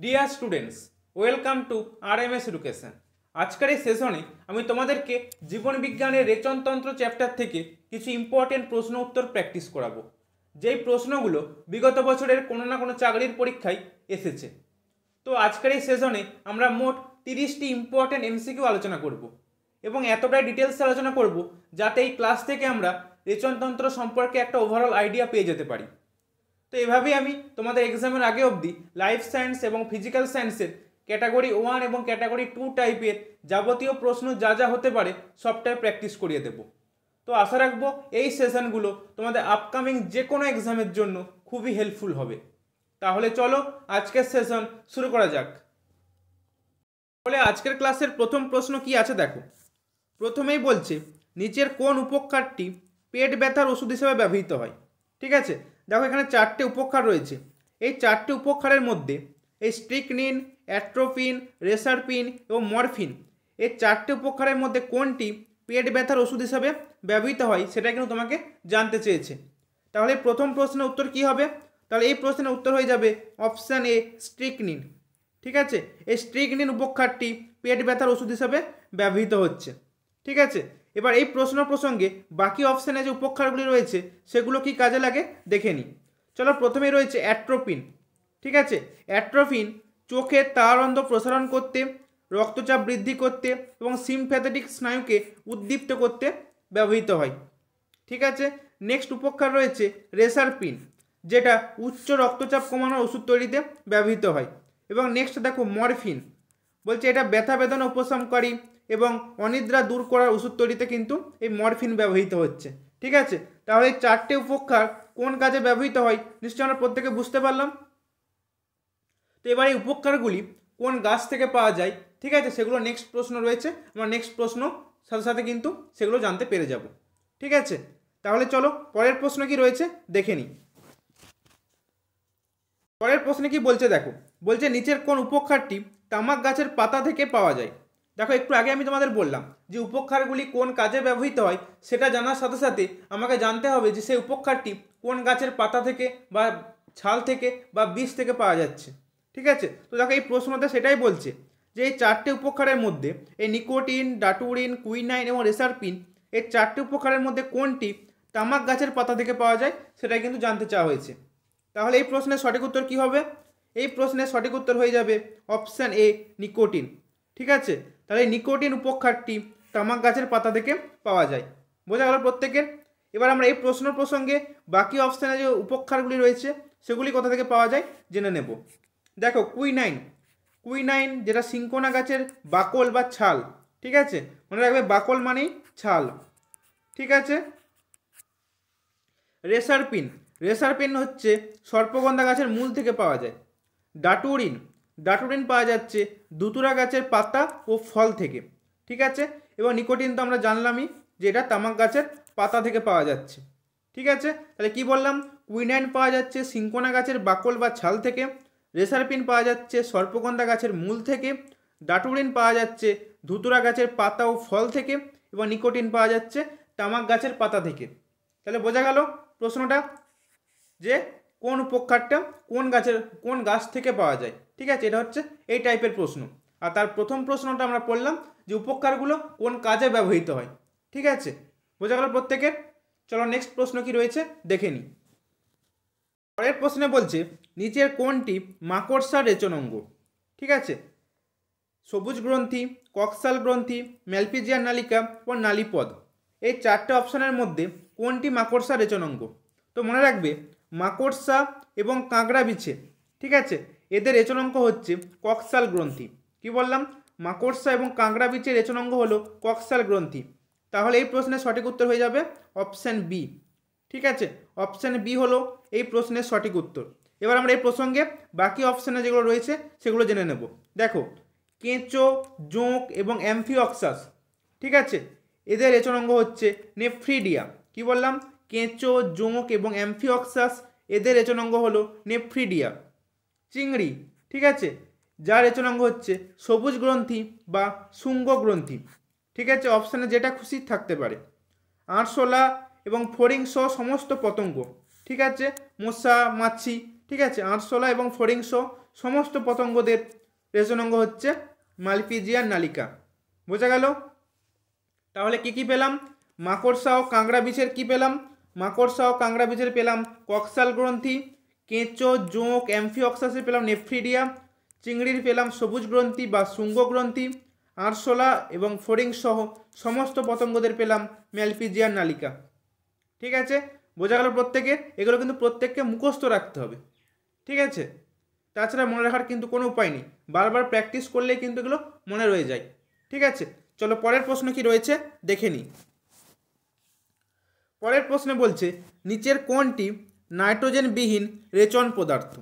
Dear students, welcome to RMS education. আজকের এই সেশনে আমি তোমাদেরকে জীবন বিজ্ঞানের রেচনতন্ত্র চ্যাপ্টার থেকে কিছু ইম্পর্টেন্ট প্রশ্ন উত্তর প্র্যাকটিস করাবো, যেই প্রশ্নগুলো বিগত বছরের কোনো না কোনো চাকরির পরীক্ষায় এসেছে। তো আজকের এই সেশনে আমরা মোট 30টি ইম্পর্টেন্ট এমসিকিউ আলোচনা করব এবং এতটাই ডিটেলসে আলোচনা করব যাতে এই ক্লাস থেকে আমরা রেচনতন্ত্র সম্পর্কে একটা ওভারঅল আইডিয়া পেয়ে যেতে পারি। তো এভাবেই আমি তোমাদের এক্সামের আগে অবধি লাইফ সায়েন্স এবং ফিজিক্যাল সায়েন্সের ক্যাটাগরি 1 এবং ক্যাটাগরি 2 টাইপের যাবতীয় প্রশ্ন যা যা হতে পারে সবটাই প্র্যাকটিস করিয়ে দেব। তো আশা রাখবো এই সেশনগুলো তোমাদের আপকামিং যে কোনো এক্সামের জন্য খুবই হেল্পফুল হবে। তাহলে চলো আজকের সেশন শুরু করা যাক। তাহলে আজকের ক্লাসের প্রথম প্রশ্ন কি আছে দেখো। প্রথমেই বলছে নিচের কোন উপকারটি পেট ব্যথার ওষুধ হিসেবে ব্যবহৃত হয়। ঠিক আছে, দেখো এখানে 4টে উপকার রয়েছে। এই 4টে উপকারের মধ্যে এই স্ট্রিকনিন, অ্যাট্রোপিন, রেসারপিন এবং মরফিন, এই 4টে উপকারের মধ্যে কোনটি পেট ব্যথার ওষুধ হিসাবে ব্যবহৃত হয় সেটা কিন্তু তোমাকে জানতে চেয়েছে। তাহলে প্রথম প্রশ্নের উত্তর কি হবে? তাহলে এই প্রশ্নের উত্তর হয়ে যাবে অপশান এ, স্ট্রিকনিন। ঠিক আছে, এই স্ট্রিকনিন উপকারটি পেট ব্যথার ওষুধ হিসাবে ব্যবহৃত হচ্ছে। ঠিক আছে, এবার এই প্রশ্ন প্রসঙ্গে বাকি অপশানে যে উপকারগুলি রয়েছে সেগুলো কি কাজে লাগে দেখে নিই। চলো, প্রথমেই রয়েছে অ্যাট্রোপিন। ঠিক আছে, অ্যাট্রোপিন চোখের তারারন্ধ্র প্রসারণ করতে, রক্তচাপ বৃদ্ধি করতে এবং সিম্প্যাথেটিক স্নায়ুকে উদ্দীপ্ত করতে ব্যবহৃত হয়। ঠিক আছে, নেক্সট উপকার রয়েছে রেসারপিন, যেটা উচ্চ রক্তচাপ কমানোর ওষুধ তৈরিতে ব্যবহৃত হয়। এবং নেক্সট দেখো মরফিন, বলছে এটা ব্যথা বেদনা উপশমকারী এবং অনিদ্রা দূর করার ওষুধ তৈরিতে কিন্তু এই মরফিন ব্যবহৃত হচ্ছে। ঠিক আছে, তাহলে এই 4টে উপকার কোন কাজে ব্যবহৃত হয় নিশ্চয়ই আমরা প্রত্যেকে বুঝতে পারলাম। তো এবার এই উপকারগুলি কোন গাছ থেকে পাওয়া যায়, ঠিক আছে, সেগুলো নেক্সট প্রশ্ন রয়েছে। আমরা নেক্সট প্রশ্ন সাথে সাথে কিন্তু সেগুলো জানতে পেরে যাব। ঠিক আছে, তাহলে চলো পরের প্রশ্ন কি রয়েছে দেখে নিই। পরের প্রশ্নে কি বলছে দেখো, বলছে নিচের কোন উপকারটি তামাক গাছের পাতা থেকে পাওয়া যায়। দেখো একটু আগে আমি তোমাদের বললাম যে উপকারগুলি কোন কাজে ব্যবহৃত হয় সেটা জানার সাথে সাথে আমাকে জানতে হবে যে সেই উপকারটি কোন গাছের পাতা থেকে বা ছাল থেকে বা বীজ থেকে পাওয়া যাচ্ছে। ঠিক আছে, তো দেখো এই প্রশ্নটা সেটাই বলছে যে এই 4টে উপকারের মধ্যে এই নিকোটিন, ডাটুরিন, কুইনাইন এবং রেসারপিন, এই 4টে উপকারের মধ্যে কোনটি তামাক গাছের পাতা থেকে পাওয়া যায় সেটাই কিন্তু জানতে চাওয়া হয়েছে। তাহলে এই প্রশ্নের সঠিক উত্তর কি হবে? এই প্রশ্নের সঠিক উত্তর হয়ে যাবে অপশান এ, নিকোটিন। ঠিক আছে, তাহলে এই নিকোটিন উপকারটি তামাক গাছের পাতা থেকে পাওয়া যায়। বোঝা গেল প্রত্যেকের? এবার আমরা এই প্রশ্ন প্রসঙ্গে বাকি অপশানে যে উপকারগুলি রয়েছে সেগুলি কোথা থেকে পাওয়া যায় জেনে নেব। দেখো কুইনাইন, কুইনাইন যেটা সিঙ্কোনা গাছের বাকল বা ছাল। ঠিক আছে, মনে রাখবে বাকল মানেই ছাল। ঠিক আছে, রেসারপিন, রেসারপিন হচ্ছে সর্পগন্ধা গাছের মূল থেকে পাওয়া যায়। ডাটুরিন, ডাটুরিন পাওয়া যাচ্ছে দুতুরা গাছের পাতা ও ফল থেকে। ঠিক আছে, এবং নিকোটিন তো আমরা জানলামই যে এটা তামাক গাছের পাতা থেকে পাওয়া যাচ্ছে। ঠিক আছে, তাহলে কি বললাম, কুইনাইন পাওয়া যাচ্ছে সিঙ্কোনা গাছের বাকল বা ছাল থেকে, রেসারপিন পাওয়া যাচ্ছে সর্পগন্ধা গাছের মূল থেকে, ডাটুরিন পাওয়া যাচ্ছে ধুতুরা গাছের পাতা ও ফল থেকে এবং নিকোটিন পাওয়া যাচ্ছে তামাক গাছের পাতা থেকে। তাহলে বোঝা গেল প্রশ্নটা যে কোন উপকারটা কোন গাছ থেকে পাওয়া যায়। ঠিক আছে, এটা হচ্ছে এই টাইপের প্রশ্ন। আর তার প্রথম প্রশ্নটা আমরা পড়লাম যে উপকারগুলো কোন কাজে ব্যবহৃত হয়। ঠিক আছে, বোঝা গেল প্রত্যেকের? চলো নেক্সট প্রশ্ন কি রয়েছে দেখে নিই। পরের প্রশ্নে বলছে নিচের কোনটি মাকড়সার রেচনাঙ্গ। ঠিক আছে, সবুজ গ্রন্থি, কক্সাল গ্রন্থি, ম্যালপিজিয়ান নালিকা ও নালীপদ, এই 4টে অপশানের মধ্যে কোনটি মাকড়সার রেচনাঙ্গ? তো মনে রাখবে মাকড়সা এবং কাঁকড়া বিছে, ঠিক আছে, এদের রেচনাঙ্গ হচ্ছে কক্সাল গ্রন্থি। কি বললাম? মাকড়সা এবং কাঁকড়া বিছের রেচনাঙ্গ হলো কক্সাল গ্রন্থি। তাহলে এই প্রশ্নের সঠিক উত্তর হয়ে যাবে অপশান বি। ঠিক আছে, অপশান বি হলো এই প্রশ্নের সঠিক উত্তর। এবার আমরা এই প্রসঙ্গে বাকি অপশানে যেগুলো রয়েছে সেগুলো জেনে নেব। দেখো কেঁচো, জোঁক এবং অ্যামফিওক্সাস, ঠিক আছে, এদের রেচনাঙ্গ হচ্ছে নেফ্রিডিয়া। কি বললাম? কেঁচো, জোঁক এবং অ্যামফিওক্সাস, এদের রেচনাঙ্গ হলো নেফ্রিডিয়া। চিংড়ি, ঠিক আছে, যার রেচনাঙ্গ হচ্ছে সবুজ গ্রন্থি বা শুঙ্গ গ্রন্থি। ঠিক আছে, অপশানে যেটা খুশি থাকতে পারে। আরশোলা এবং ফড়িংসহ সমস্ত পতঙ্গ, ঠিক আছে, মশা, মাছি, ঠিক আছে, আরশোলা এবং ফড়িংসহ সমস্ত পতঙ্গদের রেচনাঙ্গ হচ্ছে মালপিজিয়ান নালিকা। বোঝা গেল? তাহলে কি কি পেলাম? মাকড়সা ও কাঁকড়া বীজের কি পেলাম? মাকড়সা ও কাঁকড়া বীজের পেলাম কক্সাল গ্রন্থি, কেঁচো, জোঁক, অ্যামফিঅক্সাসের পেলাম নেফ্রিডিয়া, চিংড়ির পেলাম সবুজ গ্রন্থি বা শুঙ্গ গ্রন্থি, আরশোলা এবং ফড়িং সহ সমস্ত পতঙ্গদের পেলাম ম্যালপিজিয়ান নালিকা। ঠিক আছে, বোঝা গেল প্রত্যেকের? এগুলো কিন্তু প্রত্যেককে মুখস্থ রাখতে হবে। ঠিক আছে, তাছাড়া মনে রাখার কিন্তু কোনো উপায় নেই, বারবার প্র্যাকটিস করলেই কিন্তু এগুলো মনে রয়ে যায়। ঠিক আছে, চলো পরের প্রশ্ন কি রয়েছে দেখে নিই। পরের প্রশ্নে বলছে নিচের কোনটি নাইট্রোজেনবিহীন রেচন পদার্থ?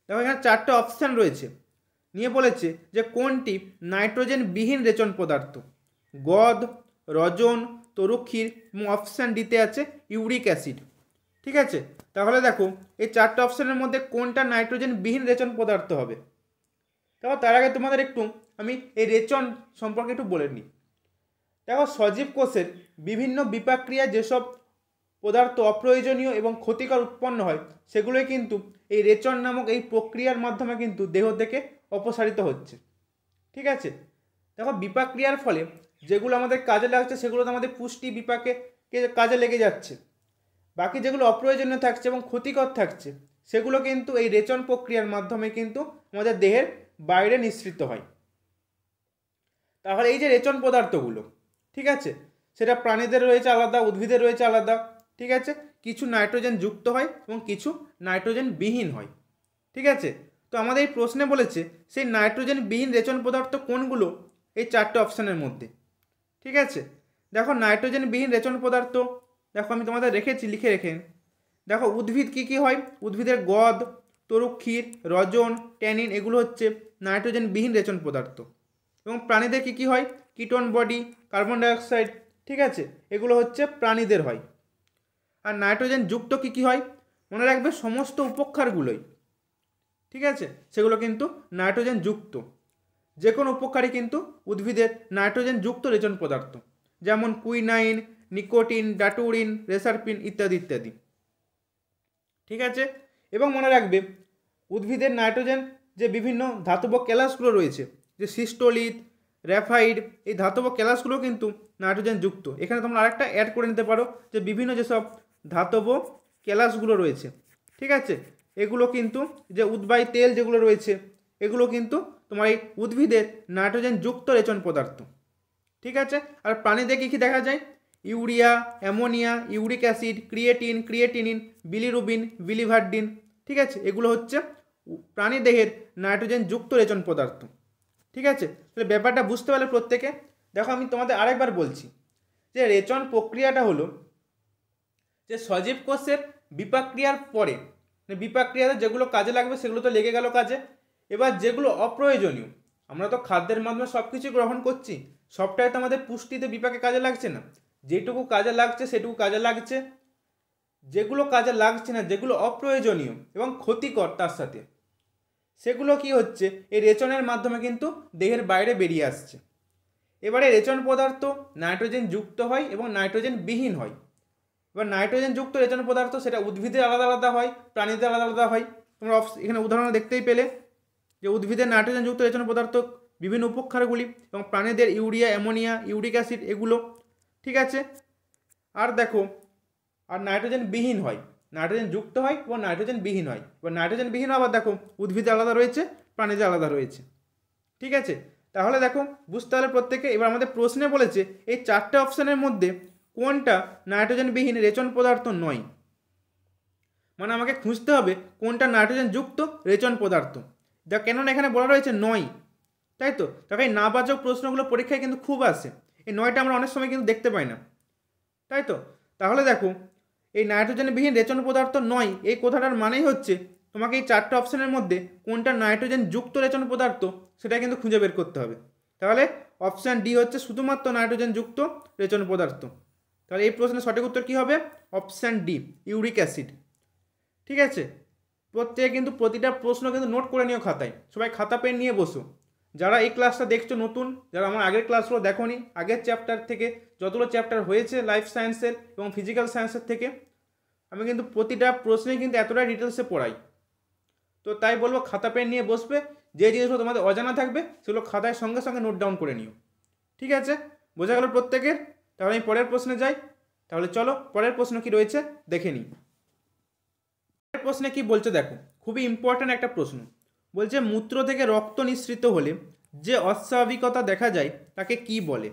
দেখো এখানে 4টে অপশান রয়েছে, নিয়ে বলেছে যে কোনটি নাইট্রোজেনবিহীন রেচন পদার্থ। গদ, রজন, তরুক্ষীর এবং অপশান ডিতে আছে ইউরিক অ্যাসিড। ঠিক আছে, তাহলে দেখো এই 4টে অপশানের মধ্যে কোনটা নাইট্রোজেনবিহীন রেচন পদার্থ হবে। তারপর তার আগে তোমাদের একটু আমি এই রেচন সম্পর্কে একটু বলে নিই। দেখো সজীব কোষের বিভিন্ন বিপাকক্রিয়া যেসব পদার্থ অপ্রয়োজনীয় এবং ক্ষতিকর উৎপন্ন হয় সেগুলোই কিন্তু এই রেচন নামক এই প্রক্রিয়ার মাধ্যমে কিন্তু দেহ থেকে অপসারিত হচ্ছে। ঠিক আছে, দেখো বিপাকক্রিয়ার ফলে যেগুলো আমাদের কাজে লাগছে সেগুলো তো আমাদের পুষ্টি বিপাকে কাজে লেগে যাচ্ছে, বাকি যেগুলো অপ্রয়োজনীয় থাকছে এবং ক্ষতিকর থাকছে সেগুলো কিন্তু এই রেচন প্রক্রিয়ার মাধ্যমে কিন্তু আমাদের দেহের বাইরে নিঃসৃত হয়। তাহলে এই যে রেচন পদার্থগুলো, ঠিক আছে, সেটা প্রাণীদের রয়েছে আলাদা, উদ্ভিদের রয়েছে আলাদা। ঠিক আছে, কিছু নাইট্রোজেন যুক্ত হয় এবং কিছু নাইট্রোজেন বিহীন হয়। ঠিক আছে, তো আমাদের এই প্রশ্নে বলেছে সেই নাইট্রোজেন বিহীন রেচন পদার্থ কোনগুলো এই 4টে অপশানের মধ্যে। ঠিক আছে, দেখো নাইট্রোজেন বিহীন রেচন পদার্থ দেখো আমি তোমাদের রেখেছি, লিখে রেখে দেখো উদ্ভিদ কি কি হয়। উদ্ভিদের গদ, তরুক্ষীর, রজন, ট্যানিন এগুলো হচ্ছে নাইট্রোজেন বিহীন রেচন পদার্থ। এবং প্রাণীদের কি কি হয়? Ketone body, carbon dioxide. ঠিক আছে, এগুলো হচ্ছে প্রাণীদের হয়। আর নাইট্রোজেন যুক্ত কি কি হয়? মনে রাখবে সমস্ত উপক্ষারগুলোই, ঠিক আছে, সেগুলো কিন্তু নাইট্রোজেন যুক্ত। যে কোনো উপকারী কিন্তু উদ্ভিদের নাইট্রোজেন যুক্ত রেচন পদার্থ, যেমন কুইনাইন, নিকোটিন, ডাটুরিন, রেসারপিন ইত্যাদি ইত্যাদি। ঠিক আছে, এবং মনে রাখবে উদ্ভিদের নাইট্রোজেন যে বিভিন্ন ধাতব কেলাসগুলো রয়েছে, যে সিস্টোলিথ, র্যাফাইড, এই ধাতব কেলাসগুলো কিন্তু নাইট্রোজেন যুক্ত। এখানে তোমরা আরেকটা অ্যাড করে নিতে পারো যে বিভিন্ন যেসব ধাতব কেলাসগুলো রয়েছে, ঠিক আছে, এগুলো কিন্তু যে উদ্বায়ী তেল যেগুলো রয়েছে এগুলো কিন্তু তোমার এই উদ্ভিদের নাইট্রোজেন যুক্ত রেচন পদার্থ। ঠিক আছে, আর প্রাণীদের কী কী দেখা যায়? Urea, ammonia, uric acid, creatinine, bilirubin, biliverdin. ঠিক আছে, এগুলো হচ্ছে প্রাণীদেহের নাইট্রোজেন যুক্ত রেচন পদার্থ। ঠিক আছে, তাহলে ব্যাপারটা বুঝতে পারলে প্রত্যেকে। দেখো আমি তোমাদের আরেকবার বলছি যে রেচন প্রক্রিয়াটা হলো যে সজীব কোষের বিপাকক্রিয়ার পরে, বিপাকক্রিয়াতে যেগুলো কাজে লাগবে সেগুলো তো লেগে গেল কাজে। এবার যেগুলো অপ্রয়োজনীয়, আমরা তো খাদ্যের মাধ্যমে সব কিছু গ্রহণ করছি, সবটাই তো আমাদের পুষ্টিতে বিপাকে কাজে লাগছে না। যেটুকু কাজে লাগছে সেটুকু কাজে লাগছে, যেগুলো কাজে লাগছে না, যেগুলো অপ্রয়োজনীয় এবং ক্ষতিকর তার সাথে, সেগুলো কি হচ্ছে এই রেচনের মাধ্যমে কিন্তু দেহের বাইরে বেরিয়ে আসছে। এবারে রেচন পদার্থ নাইট্রোজেন যুক্ত হয় এবং নাইট্রোজেন বিহীন হয়। এবার নাইট্রোজেন যুক্ত রেচন পদার্থ সেটা উদ্ভিদের আলাদা আলাদা হয়, প্রাণীদের আলাদা আলাদা হয়। তোমরা এখানে উদাহরণ দেখতেই পেলে যে উদ্ভিদের নাইট্রোজেন যুক্ত রেচন পদার্থ বিভিন্ন উপক্ষারগুলি এবং প্রাণীদের ইউরিয়া, অ্যামোনিয়া, ইউরিক অ্যাসিড এগুলো। ঠিক আছে, আর দেখো আর নাইট্রোজেন বিহীন হয়, নাইট্রোজেন যুক্ত হয় এবং নাইট্রোজেন বিহীন হয়। এবার নাইট্রোজেন বিহীন আবার দেখো উদ্ভিদে আলাদা রয়েছে, প্রাণীতে আলাদা রয়েছে। ঠিক আছে, তাহলে দেখো বুঝতে পারলে প্রত্যেকে। এবার আমাদের প্রশ্নে বলেছে এই 4টে অপশানের মধ্যে কোনটা নাইট্রোজেন বিহীন রেচন পদার্থ নয়। মানে আমাকে খুঁজতে হবে কোনটা নাইট্রোজেন যুক্ত রেচন পদার্থ। যা কেননা এখানে বলা রয়েছে নয়, তাই তো। দেখো এই নাবাচক প্রশ্নগুলো পরীক্ষায় কিন্তু খুব আসে, এই 9টা আমরা অনেক সময় কিন্তু দেখতে পাই না, তাই তো। তাহলে দেখো এই নাইট্রোজেন বিহীন রেচন পদার্থ নয় এই কথাটার মানেই হচ্ছে তোমাকে এই 4টে অপশানের মধ্যে কোনটা নাইট্রোজেন যুক্ত রেচন পদার্থ সেটা কিন্তু খুঁজে বের করতে হবে। তাহলে অপশান ডি হচ্ছে শুধুমাত্র নাইট্রোজেন যুক্ত রেচন পদার্থ। তাহলে এই প্রশ্নের সঠিক উত্তর কী হবে? Option D, uric acid. ঠিক আছে, প্রত্যেকে কিন্তু প্রতিটা প্রশ্ন কিন্তু নোট করে নিও খাতায়, সবাই খাতা পেন নিয়ে বসো। যারা এই ক্লাসটা দেখছো নতুন, যারা আমার আগের ক্লাসগুলো দেখোনি, আগের চ্যাপ্টার থেকে যতগুলো চ্যাপ্টার হয়েছে লাইফ সায়েন্সের এবং ফিজিক্যাল সায়েন্সের থেকে, আমি কিন্তু প্রতিটা প্রশ্নে কিন্তু এতটা ডিটেলসে পড়াই। তো তো তাই বলবো খাতা পেন নিয়ে বসবে, যে জিনিসগুলো তোমাদের অজানা থাকবে সেগুলো খাতায় সঙ্গে সঙ্গে নোট ডাউন করে নিও। ঠিক আছে, বোঝা গেল প্রত্যেকের? তাহলে আমি পরের প্রশ্নে যাই। তাহলে চলো পরের প্রশ্ন কি রয়েছে দেখে নিই। পরের প্রশ্নে কি বলছে দেখো, খুবই ইম্পর্ট্যান্ট একটা প্রশ্ন। বলছে মূত্র থেকে রক্ত নিঃসৃত হলে যে অস্বাভাবিকতা দেখা যায় তাকে কি বলে?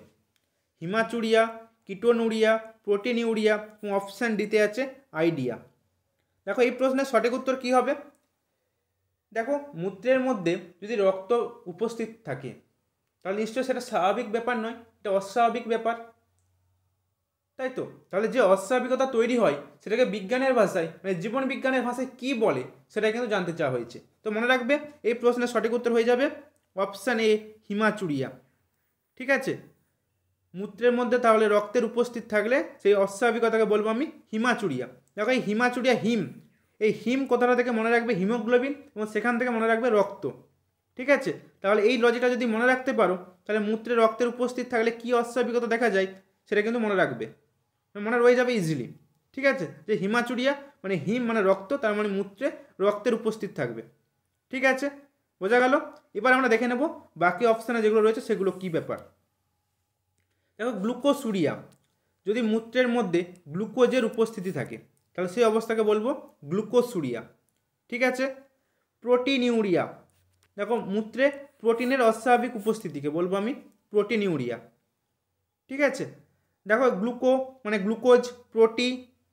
হিমাচুরিয়া, কিটোনুরিয়া, প্রোটিনিউরিয়া এবং অপশান ডিতে আছে আইডিয়া। দেখো এই প্রশ্নের সঠিক উত্তর কি হবে? দেখো মূত্রের মধ্যে যদি রক্ত উপস্থিত থাকে তাহলে নিশ্চয়ই সেটা স্বাভাবিক ব্যাপার নয়, এটা অস্বাভাবিক ব্যাপার, তাই তো? তাহলে যে অস্বাভাবিকতা তৈরি হয় সেটাকে বিজ্ঞানের ভাষায় মানে জীবন বিজ্ঞানের ভাষায় কি বলে সেটা কিন্তু জানতে চাওয়া হয়েছে। তো মনে রাখবে এই প্রশ্নের সঠিক উত্তর হয়ে যাবে অপশান এ, হিমাচুরিয়া। ঠিক আছে, মূত্রের মধ্যে তাহলে রক্তের উপস্থিত থাকলে সেই অস্বাভাবিকতাকে বলবো আমি হিমাচুরিয়া। দেখো এই হিমাচুরিয়া হিম, এই হিম কথাটা থেকে মনে রাখবে হিমোগ্লোবিন এবং সেখান থেকে মনে রাখবে রক্ত। ঠিক আছে, তাহলে এই লজিকটা যদি মনে রাখতে পারো তাহলে মূত্রে রক্তের উপস্থিত থাকলে কী অস্বাভাবিকতা দেখা যায় সেটা কিন্তু মনে রাখবে, মনে রয়ে যাবে ইজিলি। ঠিক আছে, যে হিমাচুরিয়া মানে হিম মানে রক্ত, তার মানে মূত্রে রক্তের উপস্থিত থাকবে। ঠিক আছে, বোঝা গেল? এবার আমরা দেখে নেব বাকি অপশানে যেগুলো রয়েছে সেগুলো কী ব্যাপার। দেখো গ্লুকোসুরিয়া, যদি মূত্রের মধ্যে গ্লুকোজের উপস্থিতি থাকে তাহলে সেই অবস্থাকে বলবো গ্লুকোসুরিয়া। ঠিক আছে, প্রোটিনিউরিয়া, দেখো মূত্রে প্রোটিনের অস্বাভাবিক উপস্থিতিকে বলবো আমি প্রোটিনিউরিয়া। ঠিক আছে, দেখো গ্লুকো মানে গ্লুকোজ, প্রোটি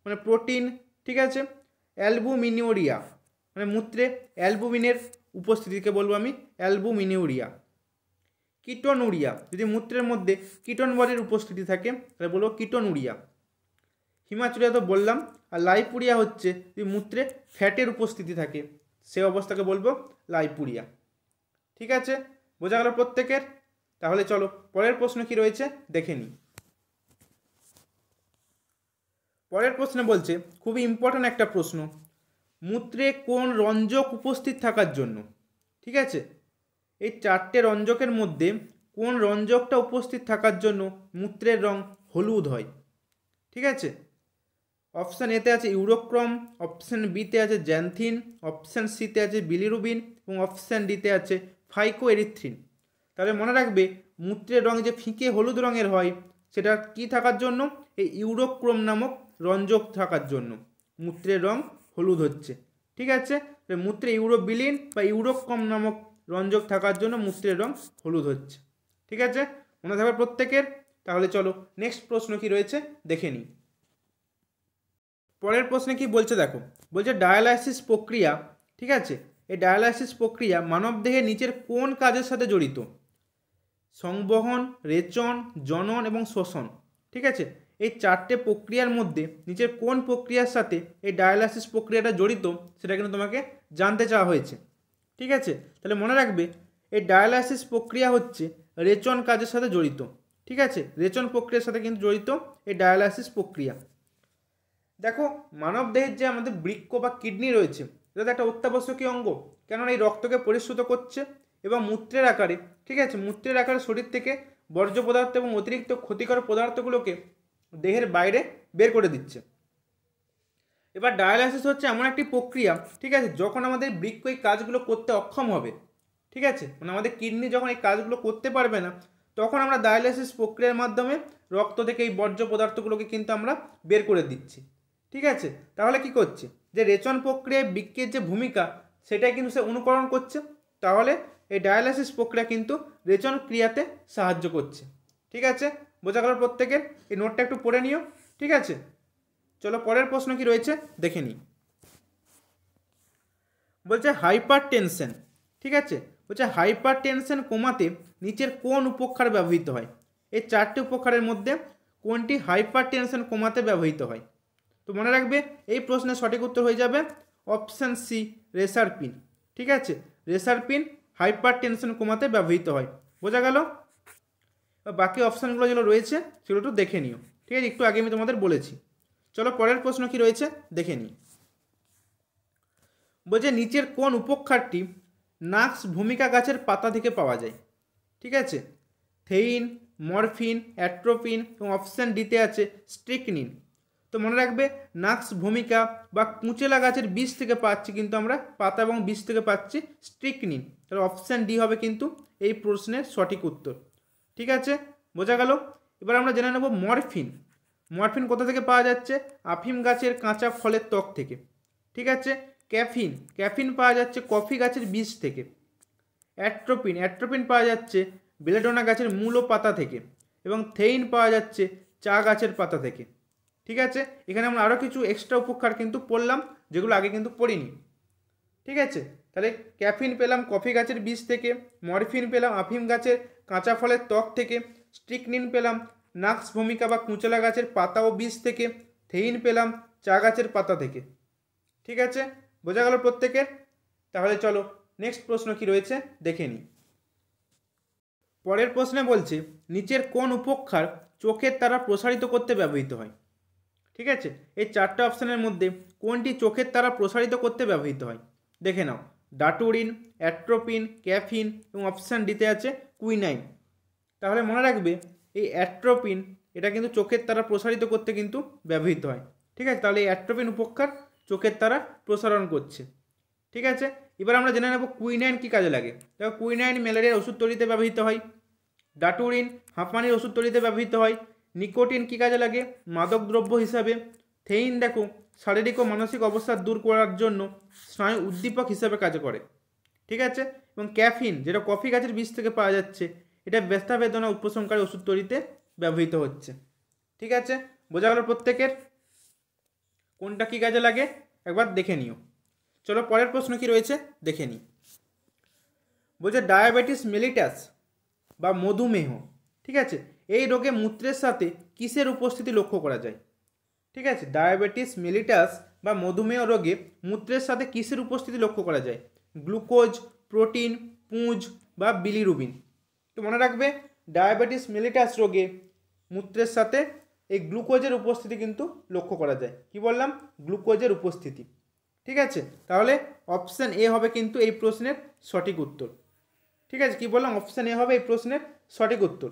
মানে প্রোটিন। ঠিক আছে, অ্যালবুমিনিউরিয়া মানে মূত্রে অ্যালবুমিনের উপস্থিতিকে বলবো আমি অ্যালবুমিনিউরিয়া। কিটোনুরিয়া, যদি মূত্রের মধ্যে কিটোন বলের উপস্থিতি থাকে তাহলে বলবো কিটোনুরিয়া। হিমাচুরিয়া তো বললাম। আর লাইপুরিয়া হচ্ছে যদি মূত্রে ফ্যাটের উপস্থিতি থাকে সে অবস্থাকে বলবো লাইপুরিয়া। ঠিক আছে, বোঝা গেল প্রত্যেকের? তাহলে চলো পরের প্রশ্ন কি রয়েছে দেখে নিই। পরের প্রশ্নে বলছে খুবই ইম্পর্ট্যান্ট একটা প্রশ্ন, মূত্রে কোন রঞ্জক উপস্থিত থাকার জন্য? ঠিক আছে, এই চারটে রঞ্জকের মধ্যে কোন রঞ্জকটা উপস্থিত থাকার জন্য মূত্রের রং হলুদ হয়? ঠিক আছে, অপশান এতে আছে ইউরোক্রম, অপশান বিতে আছে জ্যান্থিন, অপশান সিতে আছে বিলিরুবিন এবং অপশান ডিতে আছে ফাইকোএরিথ্রিন। তাহলে মনে রাখবে মূত্রের রং যে ফিকে হলুদ রঙের হয় সেটা কি থাকার জন্য? এই ইউরোক্রোম নামক রঞ্জক থাকার জন্য মূত্রের রং হলুদ হচ্ছে। ঠিক আছে, মূত্রে ইউরোবিলিন বা ইউরোক্রোম নামক রঞ্জক থাকার জন্য মূত্রের রং হলুদ হচ্ছে। ঠিক আছে, মনে থাকবে প্রত্যেকের? তাহলে চলো নেক্সট প্রশ্ন কি রয়েছে দেখে নিই। পরের প্রশ্নে কি বলছে দেখো, বলছে ডায়ালাইসিস প্রক্রিয়া। ঠিক আছে, এই ডায়ালাইসিস প্রক্রিয়া মানবদেহের নিচের কোন কাজের সাথে জড়িত? সংবহন, রেচন, জনন এবং শোষণ। ঠিক আছে, এই চারটে প্রক্রিয়ার মধ্যে নিচের কোন প্রক্রিয়ার সাথে এই ডায়ালাইসিস প্রক্রিয়াটা জড়িত সেটা কিন্তু তোমাকে জানতে চাওয়া হয়েছে। ঠিক আছে, তাহলে মনে রাখবে এই ডায়ালাইসিস প্রক্রিয়া হচ্ছে রেচন কাজের সাথে জড়িত। ঠিক আছে, রেচন প্রক্রিয়ার সাথে কিন্তু জড়িত এই ডায়ালাইসিস প্রক্রিয়া। দেখো মানবদেহের যে আমাদের বৃক্ক বা কিডনি রয়েছে এটা তো একটা অত্যাবশ্যকীয় অঙ্গ, কেননা এই রক্তকে পরিশ্রুত করছে এবং মূত্রের আকারে, ঠিক আছে, মূত্রের আকারে শরীর থেকে বর্জ্য পদার্থ এবং অতিরিক্ত ক্ষতিকর পদার্থগুলোকে দেহের বাইরে বের করে দিচ্ছে। এবার ডায়ালাইসিস হচ্ছে এমন একটি প্রক্রিয়া, ঠিক আছে, যখন আমাদের বৃক্ক এই কাজগুলো করতে অক্ষম হবে, ঠিক আছে, মানে আমাদের কিডনি যখন এই কাজগুলো করতে পারবে না তখন আমরা ডায়ালাইসিস প্রক্রিয়ার মাধ্যমে রক্ত থেকে এই বর্জ্য পদার্থগুলোকে কিন্তু আমরা বের করে দিচ্ছি। ঠিক আছে, তাহলে কি করছে? যে রেচন প্রক্রিয়ায় বৃক্কের যে ভূমিকা সেটাই কিন্তু সে অনুকরণ করছে। তাহলে এই ডায়ালাইসিস প্রক্রিয়া কিন্তু রেচন ক্রিয়াতে সাহায্য করছে। ঠিক আছে, বোঝা গেল প্রত্যেকের? এই নোটটা একটু পড়ে নিও। ঠিক আছে, চলো পরের প্রশ্ন কি রয়েছে দেখে নিই। বলছে হাইপার টেনশন। ঠিক আছে, বলছে হাইপার টেনশন কমাতে নিচের কোন উপকার ব্যবহৃত হয়? এই চারটি উপকারের মধ্যে কোনটি হাইপার টেনশন কমাতে ব্যবহৃত হয়? তো মনে রাখবে এই প্রশ্নের সঠিক উত্তর হয়ে যাবে অপশান সি, রেসারপিন। ঠিক আছে, রেসারপিন হাইপার টেনশন কমাতে ব্যবহৃত হয়। বোঝা গেল? বাকি অপশানগুলো যেগুলো রয়েছে সেগুলো একটু দেখে নিও। ঠিক আছে, একটু আগে আমি তোমাদের বলেছি। চলো পরের প্রশ্ন কি রয়েছে দেখে নিই। বলছে নিচের কোন উপক্ষারটি নাক্স ভূমিকা গাছের পাতা থেকে পাওয়া যায়? ঠিক আছে, থেইন, মরফিন, অ্যাট্রোপিন এবং অপশান ডিতে আছে স্ট্রিকনিন। তো মনে রাখবে নাক্স ভূমিকা বা কুঁচেলা গাছের বীজ থেকে পাচ্ছি কিন্তু আমরা পাতা এবং বীজ থেকে পাচ্ছি স্ট্রিকনিন। তাহলে অপশান ডি হবে কিন্তু এই প্রশ্নের সঠিক উত্তর। ঠিক আছে, বোঝা গেল। এবার আমরা জেনে নেব মরফিন। মরফিন কোথা থেকে পাওয়া যাচ্ছে? আফিম গাছের কাঁচা ফলের ত্বক থেকে। ঠিক আছে। ক্যাফিন, ক্যাফিন পাওয়া যাচ্ছে কফি গাছের বীজ থেকে। অ্যাট্রোপিন, অ্যাট্রোপিন পাওয়া যাচ্ছে বেলেডোনা গাছের মূল ও পাতা থেকে। এবং থেইন পাওয়া যাচ্ছে চা গাছের পাতা থেকে। ঠিক আছে, এখানে আমরা আরও কিছু এক্সট্রা উপকার কিন্তু পড়লাম, যেগুলো আগে কিন্তু পড়িনি। ঠিক আছে, তাহলে ক্যাফিন পেলাম কফি গাছের বীজ থেকে, মরফিন পেলাম আফিম গাছের কাঁচা ফলের ত্বক থেকে, স্ট্রিকনিন পেলাম নাক্স ভূমিকা বা কুঁচলা গাছের পাতা ও বীজ থেকে, থেইন পেলাম চা গাছের পাতা থেকে। ঠিক আছে, বোঝা গেল প্রত্যেকের? তাহলে চলো নেক্সট প্রশ্ন কি রয়েছে দেখে নিই। পরের প্রশ্নে বলছে নিচের কোন উপক্ষার চোখের তারা প্রসারিত করতে ব্যবহৃত হয়? ঠিক আছে, এই চারটে অপশানের মধ্যে কোনটি চোখের তারা প্রসারিত করতে ব্যবহৃত হয় দেখে নাও। ডাটুরিন, অ্যাট্রোপিন, ক্যাফিন এবং অপশান ডিতে আছে কুইনাইন। তাহলে মনে রাখবে এই অ্যাট্রোপিন এটা কিন্তু চোখের তারা প্রসারিত করতে কিন্তু ব্যবহৃত হয়। ঠিক আছে, তাহলে এই অ্যাট্রোপিন উপক্ষার চোখের তারা প্রসারণ করছে। ঠিক আছে, এবার আমরা জেনে নেব কুইনাইন কী কাজে লাগে। দেখো, কুইনাইন ম্যালেরিয়ার ওষুধ তৈরিতে ব্যবহৃত হয়। ডাটুরিন হাঁপানির ওষুধ তৈরিতে ব্যবহৃত হয়। নিকোটিন কী কাজে লাগে? মাদক দ্রব্য হিসাবে। থেইন দেখো শারীরিক ও মানসিক অবস্থা দূর করার জন্য স্নায়ু উদ্দীপক হিসাবে কাজ করে। ঠিক আছে, এবং ক্যাফিন যেটা কফি গাছের বীজ থেকে পাওয়া যাচ্ছে, এটা ব্যথা বেদনা উপশমকারী ওষুধ তৈরিতে ব্যবহৃত হচ্ছে। ঠিক আছে, বোঝা গেল প্রত্যেকের? কোনটা কী কাজে লাগে একবার দেখে নিও। চলো পরের প্রশ্ন কি রয়েছে দেখে নিই। বলছে ডায়াবেটিস মেলিটাস বা মধুমেহ, ঠিক আছে, এই রোগে মূত্রের সাথে কিসের উপস্থিতি লক্ষ্য করা যায়? ঠিক আছে, ডায়াবেটিস মেলিটাস বা মধুমেহ রোগে মূত্রের সাথে কিসের উপস্থিতি লক্ষ্য করা যায়? গ্লুকোজ, প্রোটিন, পুঁজ বা বিলিরুবিন। তো মনে রাখবে ডায়াবেটিস মেলিটাস রোগে মূত্রের সাথে এই গ্লুকোজের উপস্থিতি কিন্তু লক্ষ্য করা যায়। কি বললাম? গ্লুকোজের উপস্থিতি। ঠিক আছে, তাহলে অপশান এ হবে কিন্তু এই প্রশ্নের সঠিক উত্তর। ঠিক আছে, কি বললাম? অপশান এ হবে এই প্রশ্নের সঠিক উত্তর।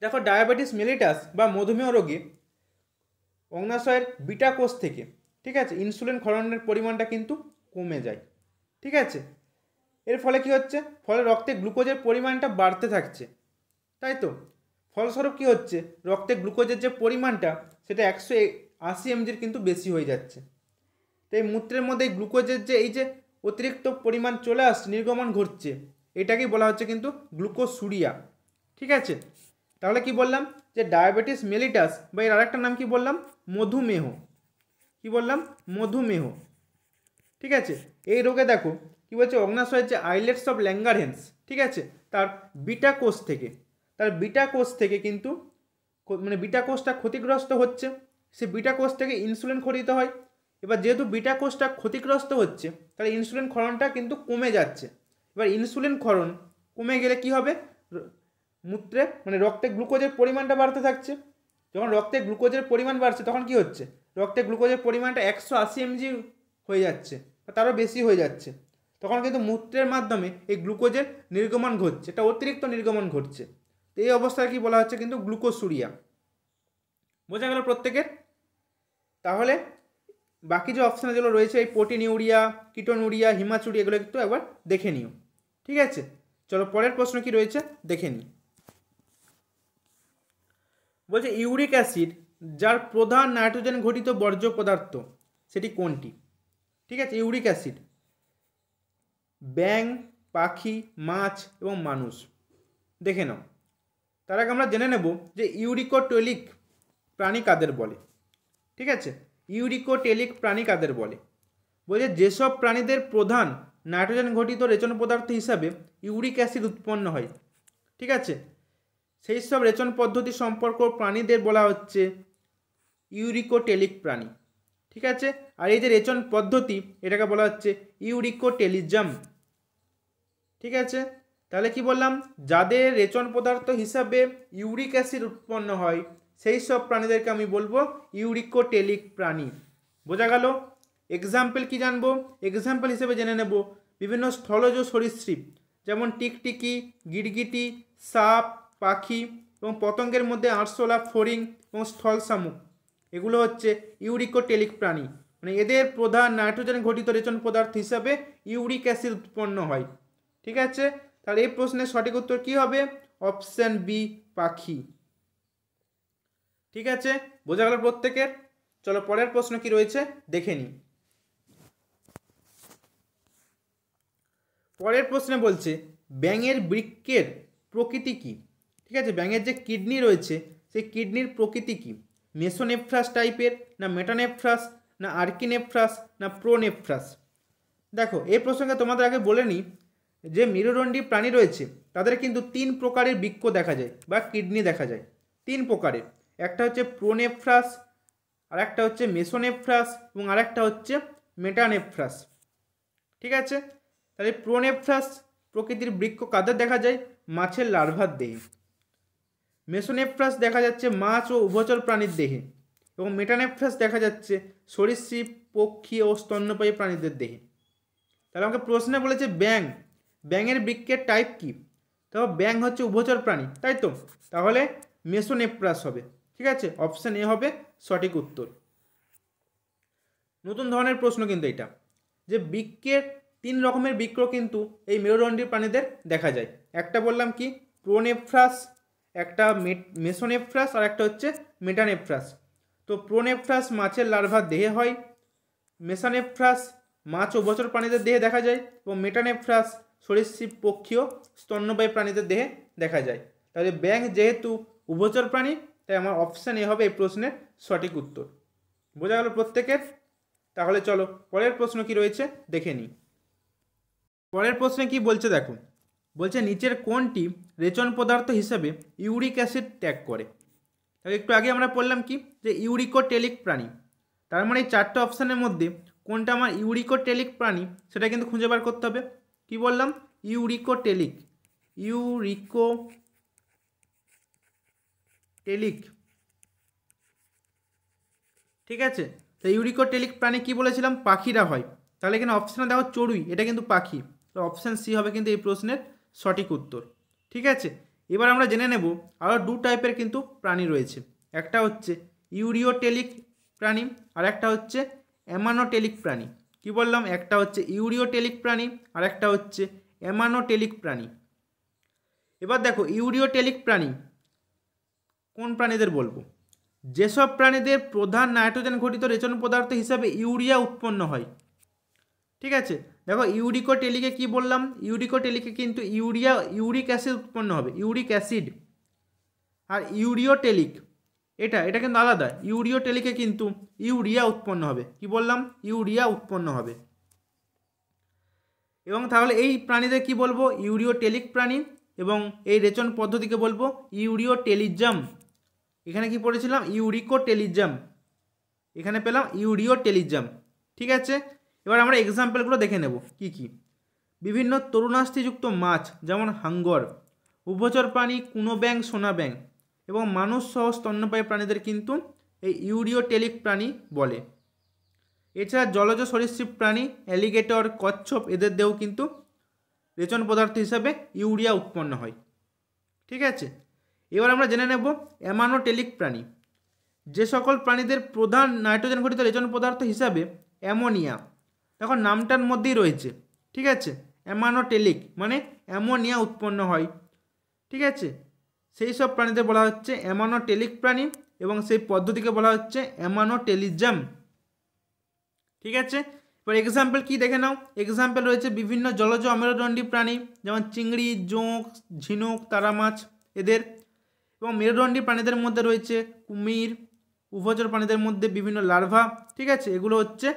দেখো, ডায়াবেটিস মেলিটাস বা মধুমেহ রোগে অগ্নাশয়ের বিটা কোষ থেকে, ঠিক আছে, ইনসুলিন ক্ষরণের পরিমাণটা কিন্তু কমে যায়। ঠিক আছে, এর ফলে কি হচ্ছে? ফলে রক্তে গ্লুকোজের পরিমাণটা বাড়তে থাকছে, তাই তো? ফলস্বরূপ কী হচ্ছে? রক্তে গ্লুকোজের যে পরিমাণটা সেটা 180 mgর কিন্তু বেশি হয়ে যাচ্ছে। তো এই মূত্রের মধ্যে গ্লুকোজের যে এই যে অতিরিক্ত পরিমাণ চলে আসছে, নির্গমন ঘটছে, এটাকেই বলা হচ্ছে কিন্তু গ্লুকোসুরিয়া। ঠিক আছে, তাহলে কি বললাম? যে ডায়াবেটিস মেলিটাস বা এর আরেকটা নাম কি বললাম? মধুমেহ। কি বললাম? মধুমেহ। ঠিক আছে, এই রোগে দেখো কি বলছে, অগ্নাশয়ের যে আইলেটস অফ ল্যাঙ্গারহ্যান্স, ঠিক আছে, তার বিটা কোষ থেকে কিন্তু মানে বিটা কোষটা ক্ষতিগ্রস্ত হচ্ছে। সে বিটা কোষ থেকে ইনসুলিন খরিত হয়। এবার যেহেতু বিটা কোষটা ক্ষতিগ্রস্ত হচ্ছে, তাহলে ইনসুলিন ক্ষরণটা কিন্তু কমে যাচ্ছে। এবার ইনসুলিন ক্ষরণ কমে গেলে কি হবে? মূত্রে মানে রক্তে গ্লুকোজের পরিমাণটা বাড়তে থাকছে। যখন রক্তে গ্লুকোজের পরিমাণ বাড়ছে তখন কি হচ্ছে? রক্তে গ্লুকোজের পরিমাণটা 180 mg হয়ে যাচ্ছে বা তারও বেশি হয়ে যাচ্ছে। তখন কিন্তু মূত্রের মাধ্যমে এই গ্লুকোজের নির্গমন ঘটছে, এটা অতিরিক্ত নির্গমন ঘটছে। তো এই অবস্থায় কি বলা হচ্ছে? কিন্তু গ্লুকোসুরিয়া। বোঝা গেল প্রত্যেকের? তাহলে বাকি যে অপশান যেগুলো রয়েছে, এই প্রোটিনিউরিয়া, কিটোনুরিয়া, হিমাচুরিয়া, এগুলো একটু একবার দেখে নিও। ঠিক আছে, চলো পরের প্রশ্ন কি রয়েছে দেখে নিই। বলছে ইউরিক অ্যাসিড যার প্রধান নাইট্রোজেন ঘটিত বর্জ্য পদার্থ সেটি কোনটি? ঠিক আছে, ইউরিক অ্যাসিড ব্যাঙ, পাখি, মাছ এবং মানুষ। দেখে নাও। তার আগে আমরা জেনে নেব যে ইউরিকোটেলিক প্রাণী কাদের বলে। ঠিক আছে, ইউরিকোটেলিক প্রাণী কাদের বলে? বলছে যেসব প্রাণীদের প্রধান নাইট্রোজেন ঘটিত রেচন পদার্থ হিসাবে ইউরিক অ্যাসিড উৎপন্ন হয়, ঠিক আছে, সেই সব রেচন পদ্ধতি সম্পর্ক প্রাণীদের বলা হচ্ছে ইউরিকোটেলিক প্রাণী। ঠিক আছে, আর এই যে রেচন পদ্ধতি এটাকে বলা হচ্ছে ইউরিকোটেলিজম। ঠিক আছে, তাহলে কি বললাম? যাদের রেচন পদার্থ হিসাবে ইউরিক অ্যাসিড উৎপন্ন হয় সেই সব প্রাণীদেরকে আমি বলবো ইউরিকোটেলিক প্রাণী। বোঝা গেল? এক্সাম্পল কি জানবো? এক্সাম্পল হিসেবে জেনে নেব বিভিন্ন স্থলজ সরীসৃপ, যেমন টিকটিকি, গিরগিটি, সাপ, পাখি এবং পতঙ্গের মধ্যে আরশোলা, ফড়িং এবং স্থল শামুক। এগুলো হচ্ছে ইউরিকোটেলিক প্রাণী, মানে এদের প্রধান নাইট্রোজেন ঘটিত রেচন পদার্থ হিসাবে ইউরিক অ্যাসিড উৎপন্ন হয়। ঠিক আছে, তাহলে এই প্রশ্নের সঠিক উত্তর কি হবে? অপশন বি, পাখি। ঠিক আছে, বোঝা গেল প্রত্যেকের? চলো পরের প্রশ্ন কি রয়েছে দেখে নিই। পরের প্রশ্নে বলছে ব্যাঙের বৃক্কের প্রকৃতি কি? ঠিক আছে, ব্যাঙের যে কিডনি রয়েছে সেই কিডনির প্রকৃতি কি? মেসোনেফ্রাস টাইপের, না মেটানেফ্রাস, না আর্কিনেফ্রাস, না প্রোনেফ্রাস? দেখো এই প্রসঙ্গে তোমাদের আগে বলে নিই যে মেরুদণ্ডী প্রাণী রয়েছে তাদের কিন্তু 3 প্রকারের বৃক্ক দেখা যায় বা কিডনি দেখা যায়, 3 প্রকারের। একটা হচ্ছে প্রোনেফ্রাস, আর একটা হচ্ছে মেসোনেফ্রাস এবং আরেকটা হচ্ছে মেটানেফ্রাস। ঠিক আছে, তাহলে প্রোনেফ্রাস প্রকৃতির বৃক্ক কাদের দেখা যায়? মাছের লার্ভার দেহে। মেসোনেফ্রাস দেখা যাচ্ছে মাছ ও উভচর প্রাণীর দেহে, এবং মেটানেফ্রাস দেখা যাচ্ছে সরীসৃপ, পক্ষী ও স্তন্যপায়ী প্রাণীদের দেহে। তাহলে আমাকে প্রশ্নে বলেছে ব্যাঙের বৃক্কের টাইপ কি? তো ব্যাঙ হচ্ছে উভচর প্রাণী, তাই তো? তাহলে মেসোনেফ্রাস হবে। ঠিক আছে, অপশন এ হবে সঠিক উত্তর। নতুন ধরনের প্রশ্ন কিন্তু এটা, যে বৃক্কের 3 রকমের বৃক্ক কিন্তু এই মেরুদণ্ডী প্রাণীদের দেখা যায়। একটা বললাম কি? প্রোনেফ্রাস, একটা মেসোনেফ্রাস, আর একটা হচ্ছে মেটানেফ্রাস। তো প্রোনেফ্রাস মাছের লার্ভার দেহে হয়, মেসানেফ্রাস মাছ ও উভচর প্রাণীদের দেহে দেখা যায়, এবং মেটানেফ্রাস সরীসৃপ, পক্ষী ও স্তন্যপায়ী প্রাণীদের দেহে দেখা যায়। তাহলে ব্যাঙ যেহেতু উভচর প্রাণী, তাই আমার অপশান এ হবে এই প্রশ্নের সঠিক উত্তর। বোঝা গেল প্রত্যেকের? তাহলে চলো পরের প্রশ্ন কি রয়েছে দেখে নিই। পরের প্রশ্নে কি বলছে দেখো, বলছে নিচের কোনটি রেচন পদার্থ হিসেবে ইউরিক অ্যাসিড ত্যাগ করে? তাহলে একটু আগে আমরা পড়লাম কি, যে ইউরিকোটেলিক প্রাণী। তার মানে এই 4টে অপশানের মধ্যে কোনটা আমার ইউরিকোটেলিক প্রাণী সেটা কিন্তু খুঁজে বার করতে হবে। কি বললাম? ইউরিকোটেলিক। ঠিক আছে, তো ইউরিকোটেলিক প্রাণী কি বলেছিলাম? পাখিরা হয়। তাহলে এখানে অপশানে দেখো চড়ুই, এটা কিন্তু পাখি। তো অপশান সি হবে কিন্তু এই প্রশ্নের সঠিক উত্তর। ঠিক আছে, এবার আমরা জেনে নেব আরও 2 টাইপের কিন্তু প্রাণী রয়েছে। একটা হচ্ছে ইউরিওটেলিক প্রাণী, আর একটা হচ্ছে অ্যামানোটেলিক প্রাণী। কি বললাম? একটা হচ্ছে ইউরিওটেলিক প্রাণী, আর একটা হচ্ছে অ্যামানোটেলিক প্রাণী। এবার দেখো ইউরিওটেলিক প্রাণী কোন প্রাণীদের বলবো? যেসব প্রাণীদের প্রধান নাইট্রোজেন ঘটিত রেচন পদার্থ হিসাবে ইউরিয়া উৎপন্ন হয়। ঠিক আছে, দেখো ইউরিকোটেলিকে কি বললাম? ইউরিকোটেলিকে কিন্তু ইউরিক অ্যাসিড উৎপন্ন হবে, ইউরিক অ্যাসিড। আর ইউরিওটেলিক এটা কিন্তু আলাদা, ইউরিওটেলিকে কিন্তু ইউরিয়া উৎপন্ন হবে। কি বললাম? ইউরিয়া উৎপন্ন হবে। এবং তাহলে এই প্রাণীদের কি বলবো? ইউরিওটেলিক প্রাণী। এবং এই রেচন পদ্ধতিকে বলবো ইউরিওটেলিজম। এখানে কি পড়েছিলাম? ইউরিকোটেলিজম, এখানে পেলাম ইউরিওটেলিজম। ঠিক আছে, এবার আমরা এক্সাম্পলগুলো দেখে নেব কি কি। বিভিন্ন তরুণাস্থিযুক্ত মাছ যেমন হাঙ্গর, উভচর প্রাণী কুনো ব্যাং, সোনা ব্যাং এবং মানুষ সহ স্তন্যপায়ী প্রাণীদের কিন্তু এই ইউরিওটেলিক প্রাণী বলে। এছাড়া জলজ সরীসৃপ প্রাণী অ্যালিগেটর, কচ্ছপ এদের দেহেও কিন্তু রেচন পদার্থ হিসাবে ইউরিয়া উৎপন্ন হয়। ঠিক আছে, এবার আমরা জেনে নেব অ্যামানোটেলিক প্রাণী। যে সকল প্রাণীদের প্রধান নাইট্রোজেন ঘটিত রেচন পদার্থ হিসাবে অ্যামোনিয়া, এখন নামটার মধ্যেই রয়েছে। ঠিক আছে, অ্যামানোটেলিক মানে অ্যামোনিয়া উৎপন্ন হয়। ঠিক আছে, সেই সব প্রাণীদের বলা হচ্ছে অ্যামানোটেলিক প্রাণী, এবং সেই পদ্ধতিকে বলা হচ্ছে অ্যামানোটেলিজম। ঠিক আছে, এবার এক্সাম্পল কি দেখে নাও। এক্সাম্পল রয়েছে বিভিন্ন জলজ অমেরুদণ্ডী প্রাণী যেমন চিংড়ি, জোঁক, ঝিনুক, তারা মাছ এদের। এবং মেরুদণ্ডী প্রাণীদের মধ্যে রয়েছে কুমির, উভচর প্রাণীদের মধ্যে বিভিন্ন লার্ভা। ঠিক আছে, এগুলো হচ্ছে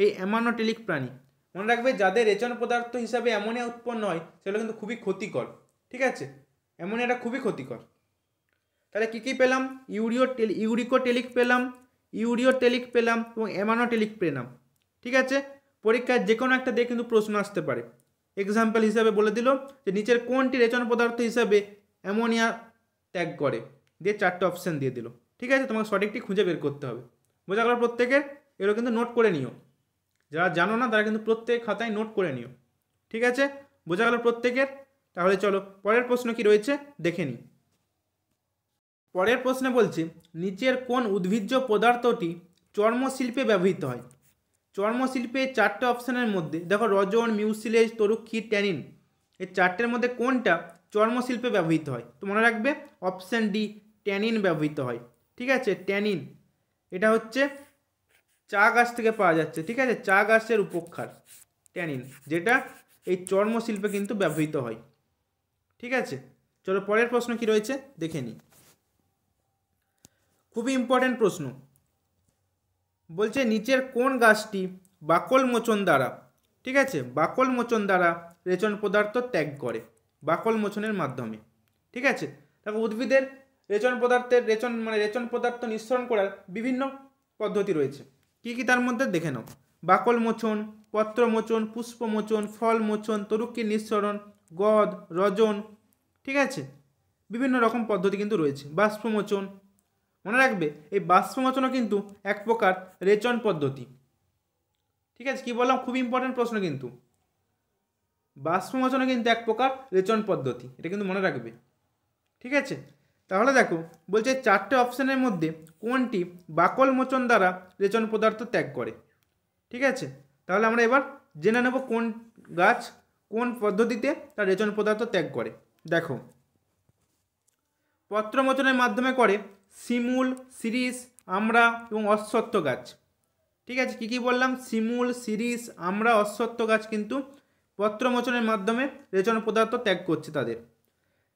এই অ্যামানোটেলিক প্রাণী। মনে রাখবে যাদের রেচন পদার্থ হিসাবে অ্যামোনিয়া উৎপন্ন হয় সেগুলো কিন্তু খুবই ক্ষতিকর। ঠিক আছে, অ্যামোনিয়াটা খুবই ক্ষতিকর। তাহলে কী কী পেলাম? ইউরিকোটেলিক পেলাম, ইউরিওটেলিক পেলাম এবং অ্যামানোটেলিক পেলাম। ঠিক আছে, পরীক্ষায় যে কোনো একটা দিয়ে কিন্তু প্রশ্ন আসতে পারে। এক্সাম্পল হিসাবে বলে দিল যে নিচের কোনটি রেচন পদার্থ হিসাবে অ্যামোনিয়া ত্যাগ করে, দিয়ে 4টে অপশান দিয়ে দিল। ঠিক আছে, তোমাকে সঠিকটি খুঁজে বের করতে হবে। বোঝা গেল প্রত্যেকের? এগুলো কিন্তু নোট করে নিও, যারা জানো না তারা কিন্তু প্রত্যেক খাতায় নোট করে নিও। ঠিক আছে, বোঝা গেল প্রত্যেকের? তাহলে চলো পরের প্রশ্ন কি রয়েছে দেখে নিই। পরের প্রশ্নে বলছে নিচের কোন উদ্ভিজ্জ পদার্থটি চর্মশিল্পে ব্যবহৃত হয়। চর্মশিল্পে 4টে অপশানের মধ্যে দেখো রজন, মিউসিলেজ, তরুক্ষী, ট্যানিন, এই 4টের মধ্যে কোনটা চর্মশিল্পে ব্যবহৃত হয়? তো মনে রাখবে অপশান ডি, ট্যানিন ব্যবহৃত হয়। ঠিক আছে, ট্যানিন এটা হচ্ছে চা গাছ থেকে পাওয়া যাচ্ছে। ঠিক আছে, চা গাছের উপক্ষার ট্যানিন, যেটা এই চর্মশিল্পে কিন্তু ব্যবহৃত হয়। ঠিক আছে, চলো পরের প্রশ্ন কি রয়েছে দেখে নিই। খুবই ইম্পর্টেন্ট প্রশ্ন বলছে নিচের কোন গাছটি বাকল মোচন দ্বারা, ঠিক আছে, বাকল মোচন দ্বারা রেচন পদার্থ ত্যাগ করে, বাকল মোচনের মাধ্যমে। ঠিক আছে, দেখো উদ্ভিদের রেচন পদার্থ নিঃসরণ করার বিভিন্ন পদ্ধতি রয়েছে। কি কি তার মধ্যে দেখে নাও। বাকল মোচন, পত্র মোচন, পুষ্প মোচন, ফল মোচন, তরুক্ষীর নিঃসরণ, গদ, রজন। ঠিক আছে, বিভিন্ন রকম পদ্ধতি কিন্তু রয়েছে। বাষ্পমোচন, মনে রাখবে এই বাষ্পমোচনও কিন্তু এক প্রকার রেচন পদ্ধতি। ঠিক আছে, কি বললাম, খুব ইম্পর্টেন্ট প্রশ্ন কিন্তু। বাষ্পমোচনও কিন্তু এক প্রকার রেচন পদ্ধতি, এটা কিন্তু মনে রাখবে। ঠিক আছে, তাহলে দেখো বলছে 4টে অপশানের মধ্যে কোনটি বাকল মোচন দ্বারা রেচন পদার্থ ত্যাগ করে। ঠিক আছে, তাহলে আমরা এবার জেনে নেব কোন গাছ কোন পদ্ধতিতে তার রেচন পদার্থ ত্যাগ করে। দেখো, পত্রমোচনের মাধ্যমে করে শিমুল, শিরীষ, আমড়া এবং অশ্বত্থ গাছ। ঠিক আছে, কি কি বললাম, শিমুল, শিরীষ, আমড়া, অশ্বত্থ গাছ কিন্তু পত্রমোচনের মাধ্যমে রেচন পদার্থ ত্যাগ করছে তাদের।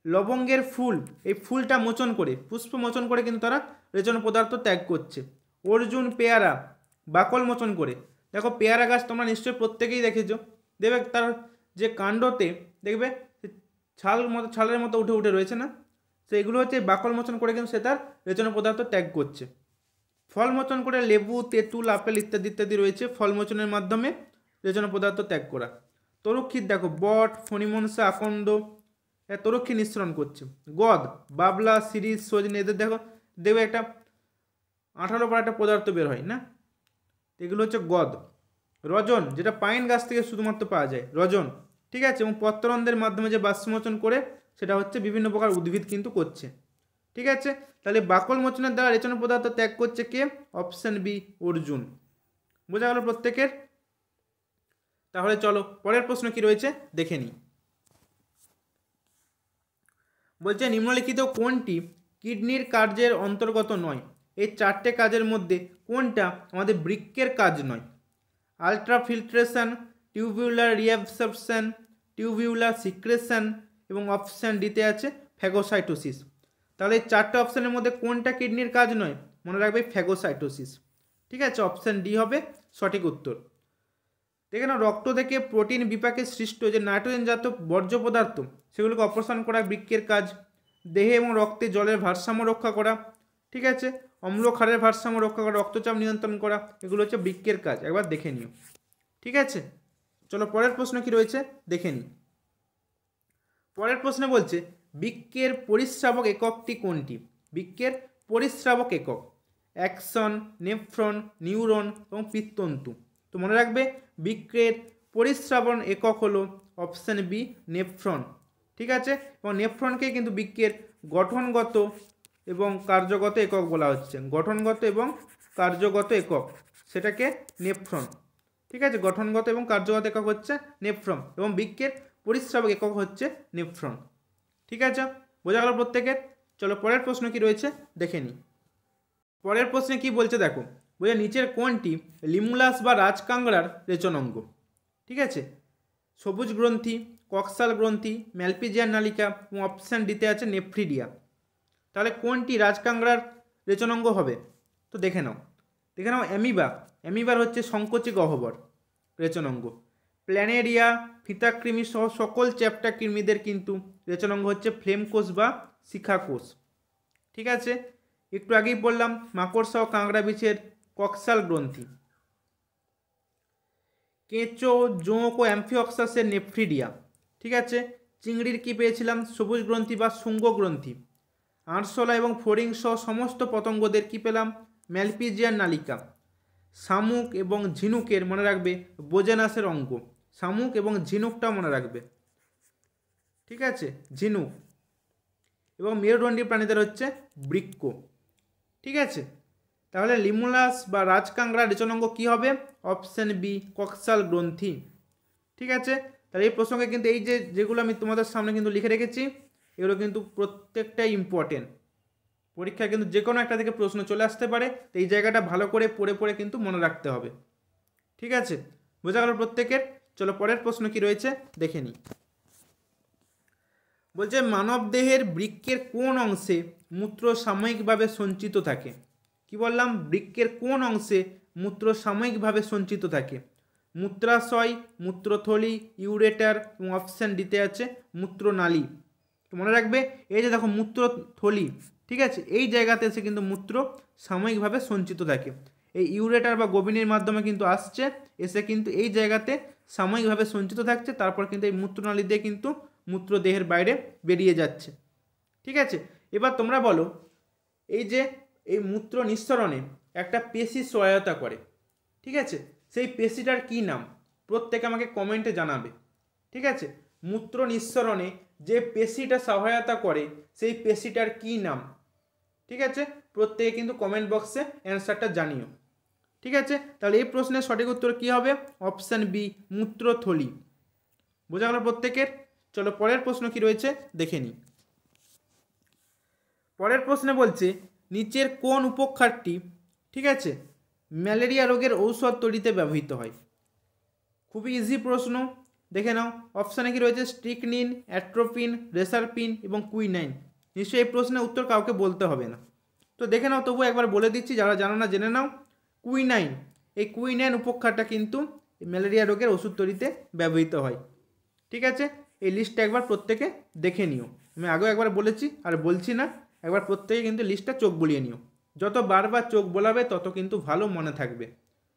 লবঙ্গের ফুল, এই ফুলটা মোচন করে, পুষ্প মোচন করে কিন্তু তারা রেচন পদার্থ ত্যাগ করছে। অর্জুন, পেয়ারা বাকল মোচন করে। দেখো পেয়ারা গাছ তোমরা নিশ্চয়ই প্রত্যেকেই দেখেছো, দেখবে তার যে কাণ্ডতে দেখবে ছালের মতো উঠে উঠে রয়েছে না, তো এগুলো হচ্ছে বাকল মোচন করে কিন্তু সে তার রেচন পদার্থ ত্যাগ করছে। ফল মোচন করে লেবু, তেঁতুল, আপেল ইত্যাদি ইত্যাদি রয়েছে ফল মোচনের মাধ্যমে রেচন পদার্থ ত্যাগ করা। তরুক্ষীর দেখো বট, ফণিমনসা, আকন্দ তরুক্ষী নিঃসরণ করছে। গদ, বাবলা, শিরীষ, সজনে, এদের দেখো দেখবে একটা 18 পর একটা পদার্থ বের হয় না, এগুলো হচ্ছে গদ। রজন, যেটা পাইন গাছ থেকে শুধুমাত্র পাওয়া যায় রজন। ঠিক আছে, এবং পত্ররন্ধ্রের মাধ্যমে যে বাষ্পমোচন করে সেটা হচ্ছে বিভিন্ন প্রকার উদ্ভিদ কিন্তু করছে। ঠিক আছে, তাহলে বাকল মোচনের দ্বারা রেচন পদার্থ ত্যাগ করছে কে? Option B, Arjun. বোঝা গেল প্রত্যেকের? তাহলে চলো পরের প্রশ্ন কি রয়েছে দেখে নিই। বলছে নিম্নলিখিত কোনটি কিডনির কার্যের অন্তর্গত নয়? এই 4টে কাজের মধ্যে কোনটা আমাদের বৃক্কের কাজ নয়? আলট্রাফিল্ট্রেশন, টিউবিউলার রিঅ্যাবসর্পশন, টিউবিউলার সিক্রেশন এবং অপশান ডিতে আছে ফ্যাগোসাইটোসিস। তাহলে এই 4টে অপশানের মধ্যে কোনটা কিডনির কাজ নয়? মনে রাখবে ফ্যাগোসাইটোসিস। ঠিক আছে, অপশান ডি হবে সঠিক উত্তর। দেখে নাও, রক্ত থেকে প্রোটিন বিপাকে সৃষ্ট যে নাইট্রোজেনজাত বর্জ্য পদার্থ সেগুলোকে অপসারণ করা বৃক্কের কাজ। দেহে এবং রক্তে জলের ভারসাম্য রক্ষা করা, ঠিক আছে, অম্ল ক্ষারের ভারসাম্য রক্ষা করা, রক্তচাপ নিয়ন্ত্রণ করা, এগুলো হচ্ছে বৃক্কের কাজ। একবার দেখে নিও। ঠিক আছে, চলো পরের প্রশ্ন কি রয়েছে দেখে নিই। পরের প্রশ্নে বলছে বৃক্কের পরিস্রাবক এককটি কোনটি? বৃক্কের পরিস্রাবক একক অ্যাকশন, নেফ্রন, নিউরন এবং পিত্ততন্তু। তো মনে রাখবে বৃক্কের পরিস্রাবন একক হলো অপশান বি, নেফ্রন। ঠিক আছে, এবং নেফ্রনকে কিন্তু বৃক্কের গঠনগত এবং কার্যগত একক বলা হচ্ছে। গঠনগত এবং কার্যগত একক সেটাকে নেফ্রন। ঠিক আছে, গঠনগত এবং কার্যগত একক হচ্ছে নেফ্রন এবং বৃক্কের পরিস্রাবক একক হচ্ছে নেফ্রন। ঠিক আছে, বোঝা গেল প্রত্যেকের? চলো পরের প্রশ্ন কি রয়েছে দেখে নিই। পরের প্রশ্নে কি বলছে দেখো, বলছে নিচের কোনটি লিমুলাস বা রাজকাংড়ার রেচন অঙ্গ? ঠিক আছে, সবুজ গ্রন্থি, কক্সাল গ্রন্থি, ম্যালপিজিয়ান নালিকা এবং অপশান ডিতে আছে নেফ্রিডিয়া। তাহলে কোনটি রাজকাংড়ার রেচন অঙ্গ হবে? তো দেখে নাও অ্যামিবা। অ্যামিবার হচ্ছে সংকোচী গহ্বর রেচন অঙ্গ। প্ল্যানেরিয়া, ফিতাকৃমি সহ সকল চ্যাপ্টা কৃমিদের কিন্তু রেচন অঙ্গ হচ্ছে ফ্লেম কোষ বা শিখা কোষ। ঠিক আছে, একটু আগেই বললাম মাকড়সা ও কাঁকড়া বিছের কক্সাল গ্রন্থি। কেঁচো, জোঁক ও অ্যাম্ফিওক্সাসের নেফ্রিডিয়া। ঠিক আছে, চিংড়ির কি পেয়েছিলাম? সবুজ গ্রন্থি বা শুঙ্গ গ্রন্থি। আরশোলা এবং ফড়িং সহ সমস্ত পতঙ্গদের কি পেলাম? ম্যালপিজিয়ান নালিকা। শামুক এবং ঝিনুকের মনে রাখবে বোজেনাসের অঙ্গ। শামুক এবং ঝিনুকটা মনে রাখবে। ঠিক আছে, ঝিনুক। এবং মেরুদণ্ডী প্রাণীদের হচ্ছে বৃক্ক। ঠিক আছে, তাহলে লিমুলাস বা রাজকাংড়া রেচনাঙ্গ কী হবে? অপশান বি, কক্সাল গ্রন্থি। ঠিক আছে, তাহলে এই প্রসঙ্গে কিন্তু এই যেগুলো আমি তোমাদের সামনে কিন্তু লিখে রেখেছি, এগুলো কিন্তু প্রত্যেকটাই ইম্পর্টেন্ট। পরীক্ষায় কিন্তু যে কোনো একটা থেকে প্রশ্ন চলে আসতে পারে, তো এই জায়গাটা ভালো করে পড়ে পড়ে কিন্তু মনে রাখতে হবে। ঠিক আছে, বোঝা গেল প্রত্যেকের? চলো পরের প্রশ্ন কি রয়েছে দেখে নিই। বলছে মানব দেহের বৃক্কের কোন অংশে মূত্র সাময়িকভাবে সঞ্চিত থাকে? কি বললাম? বৃক্কের কোন অংশে মূত্র সাময়িকভাবে সঞ্চিত থাকে? মূত্রাশয়, মূত্রথলি, ইউরেটার এবং অপশান ডিতে আছে মূত্রনালী। তো মনে রাখবে, এই যে দেখো মূত্রথলি, ঠিক আছে, এই জায়গাতে এসে কিন্তু মূত্র সাময়িকভাবে সঞ্চিত থাকে। এই ইউরেটার বা গোবিনের মাধ্যমে কিন্তু আসছে, এসে কিন্তু এই জায়গাতে সাময়িকভাবে সঞ্চিত থাকছে, তারপর কিন্তু এই মূত্রনালী দিয়ে কিন্তু মূত্র দেহের বাইরে বেরিয়ে যাচ্ছে। ঠিক আছে, এবার তোমরা বলো, এই যে এই মূত্র নিঃসরণে একটা পেশি সহায়তা করে, ঠিক আছে, সেই পেশিটার কি নাম? প্রত্যেকে আমাকে কমেন্টে জানাবে। ঠিক আছে, মূত্র নিঃসরণে যে পেশিটা সহায়তা করে সেই পেশিটার কি নাম? ঠিক আছে, প্রত্যেকে কিন্তু কমেন্ট বক্সে অ্যান্সারটা জানিও। ঠিক আছে, তাহলে এই প্রশ্নের সঠিক উত্তর কী হবে? অপশান বি, মূত্রথলি। বোঝা গেল প্রত্যেকের? চলো পরের প্রশ্ন কি রয়েছে দেখে নিই। পরের প্রশ্নে বলছে নিচের কোন উপক্ষারটি, ঠিক আছে, ম্যালেরিয়া রোগের ঔষধ তৈরিতে ব্যবহৃত হয়? খুবই ইজি প্রশ্ন, দেখে নাও। অপশানে কি রয়েছে? স্ট্রিকনিন, অ্যাট্রোপিন, রেসারপিন এবং কুইনাইন। নিশ্চয়ই এই প্রশ্নের উত্তর কাউকে বলতে হবে না, তো দেখে নাও, তবু একবার বলে দিচ্ছি, যারা জানো না জেনে নাও। কুইনাইন, এই কুইনাইন উপক্ষারটা কিন্তু ম্যালেরিয়া রোগের ওষুধ তৈরিতে ব্যবহৃত হয়। ঠিক আছে, এই লিস্টটা একবার প্রত্যেকে দেখে নিও। আমি আগেও একবার বলেছি আর বলছি না, একবার প্রত্যেকে কিন্তু লিস্টটা চোখ বুলিয়ে নিও। যত বারবার চোখ বোলাবে তত কিন্তু ভালো মনে থাকবে,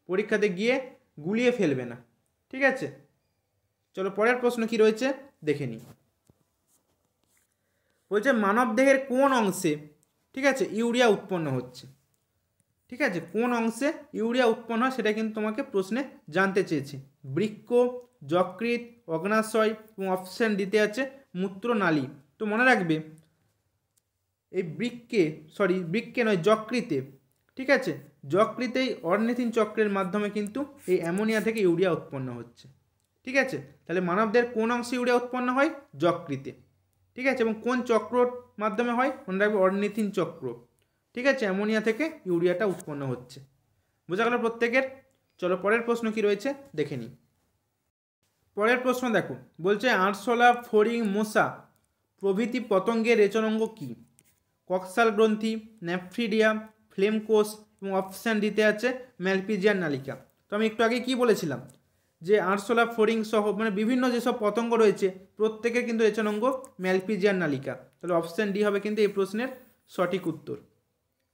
পরীক্ষাতে গিয়ে গুলিয়ে ফেলবে না। ঠিক আছে, চলো পরের প্রশ্ন কি রয়েছে দেখে নিই। বলছে মানব দেহের কোন অংশে, ঠিক আছে, ইউরিয়া উৎপন্ন হচ্ছে? ঠিক আছে, কোন অংশে ইউরিয়া উৎপন্ন হয় সেটা কিন্তু তোমাকে প্রশ্নে জানতে চেয়েছে। বৃক্ক, যকৃৎ, অগ্নাশয় এবং অপশান দিতে আছে মূত্রনালী। তো মনে রাখবে, এই বৃক্কে নয়, যকৃতে, ঠিক আছে, যকৃতেই অর্নিথিন চক্রের মাধ্যমে কিন্তু এই অ্যামোনিয়া থেকে ইউরিয়া উৎপন্ন হচ্ছে। ঠিক আছে, তাহলে মানবদের কোন অংশে ইউরিয়া উৎপন্ন হয়? যকৃতে। ঠিক আছে, এবং কোন চক্রর মাধ্যমে হয়? মনে রাখবে অর্নিথিন চক্র। ঠিক আছে, অ্যামোনিয়া থেকে ইউরিয়াটা উৎপন্ন হচ্ছে। বোঝা গেল প্রত্যেকের? চলো পরের প্রশ্ন কি রয়েছে দেখে নিই। পরের প্রশ্ন দেখো, বলছে আরশোলা, ফড়িং, মশা প্রভৃতি পতঙ্গের রেচনাঙ্গ কী? কক্সাল গ্রন্থি, নেফ্রিডিয়া, ফ্লেম কোষ এবং অপশান দিতে আছে ম্যালপিজিয়ান নালিকা। তো আমি একটু আগে কি বলেছিলাম, যে আরশোলা, ফড়িং সহ মানে বিভিন্ন যেসব পতঙ্গ রয়েছে প্রত্যেকের কিন্তু রেচনাঙ্গ ম্যালপিজিয়ান নালিকা। তাহলে অপশান ডি হবে কিন্তু এই প্রশ্নের সঠিক উত্তর।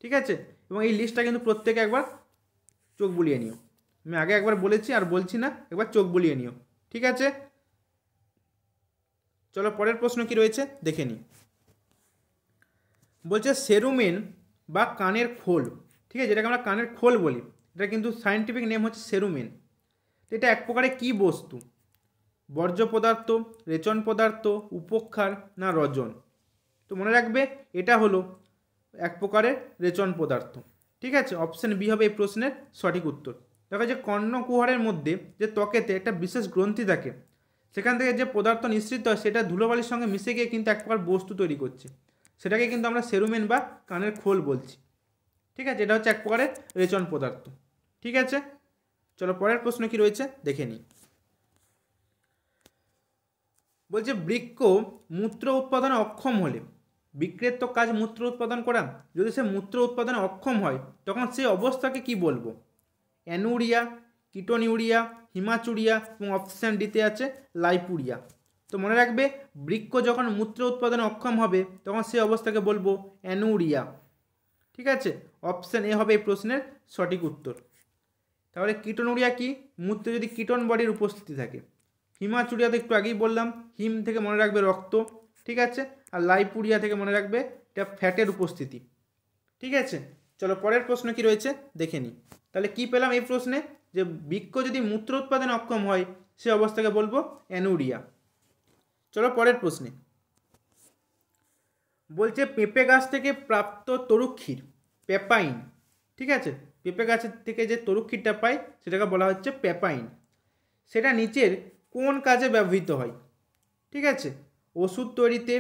ঠিক আছে, এবং এই লিস্টটা কিন্তু প্রত্যেকে একবার চোখ বুলিয়ে নিও। আমি আগে একবার বলেছি আর বলছি না, একবার চোখ বুলিয়ে নিও। ঠিক আছে, চলো পরের প্রশ্ন কি রয়েছে দেখে নিই। বলছে সেরুমেন বা কানের খোল, ঠিক আছে, যেটাকে আমরা কানের খোল বলি, এটা কিন্তু সায়েন্টিফিক নেম হচ্ছে সেরুমেন। এটা এক প্রকারের কী বস্তু? বর্জ্য পদার্থ, রেচন পদার্থ, উপক্ষার না রজন? তো মনে রাখবে, এটা হলো এক প্রকারের রেচন পদার্থ। ঠিক আছে, অপশান বি হবে এই প্রশ্নের সঠিক উত্তর। দেখো, যে কর্ণকুহরের মধ্যে যে ত্বকেতে একটা বিশেষ গ্রন্থি থাকে, সেখান থেকে যে পদার্থ নিঃসৃত হয় সেটা ধুলোবালির সঙ্গে মিশে গিয়ে কিন্তু এক প্রকার বস্তু তৈরি করছে, সেটাকে কিন্তু আমরা সেরুমেন বা কানের খোল বলছি। ঠিক আছে, এটা হচ্ছে এক প্রকারের রেচন পদার্থ। ঠিক আছে, চলো পরের প্রশ্ন কি রয়েছে দেখে নিই। বলছে বৃক্ক মূত্র উৎপাদনে অক্ষম হলে, বৃক্কের তো কাজ মূত্র উৎপাদন করা, যদি সে মূত্র উৎপাদনে অক্ষম হয় তখন সেই অবস্থাকে কি বলবো? অ্যানুরিয়া, কিটোনিউরিয়া, হিমাচুরিয়া এবং অপশান ডিতে আছে লাইপুরিয়া। তো মনে রাখবে, বৃক্ক যখন মূত্র উৎপাদনে অক্ষম হবে তখন সেই অবস্থাকে বলবো অ্যানুরিয়া। ঠিক আছে, অপশান এ হবে এই প্রশ্নের সঠিক উত্তর। তাহলে কিটোনুরিয়া কি? মূত্রে যদি কিটোন বডির উপস্থিতি থাকে। হিমাচুরিয়া তো একটু আগেই বললাম, হিম থেকে মনে রাখবে রক্ত। ঠিক আছে, আর লাইপুরিয়া থেকে মনে রাখবে এটা ফ্যাটের উপস্থিতি। ঠিক আছে, চলো পরের প্রশ্ন কি রয়েছে দেখে নিই। তাহলে কি পেলাম এই প্রশ্নে, যে বৃক্ক যদি মূত্র উৎপাদনে অক্ষম হয় সে অবস্থাকে বলবো অ্যানুরিয়া। চলো পরের প্রশ্নে। বলছে পেঁপে গাছ থেকে প্রাপ্ত তরুক্ষীর পেপাইন, ঠিক আছে, পেঁপে গাছের থেকে যে তরুক্ষীরটা পাই সেটাকে বলা হচ্ছে পেপাইন। সেটা নিচের কোন কাজে ব্যবহৃত হয়? ঠিক আছে, ওষুধ তৈরিতে,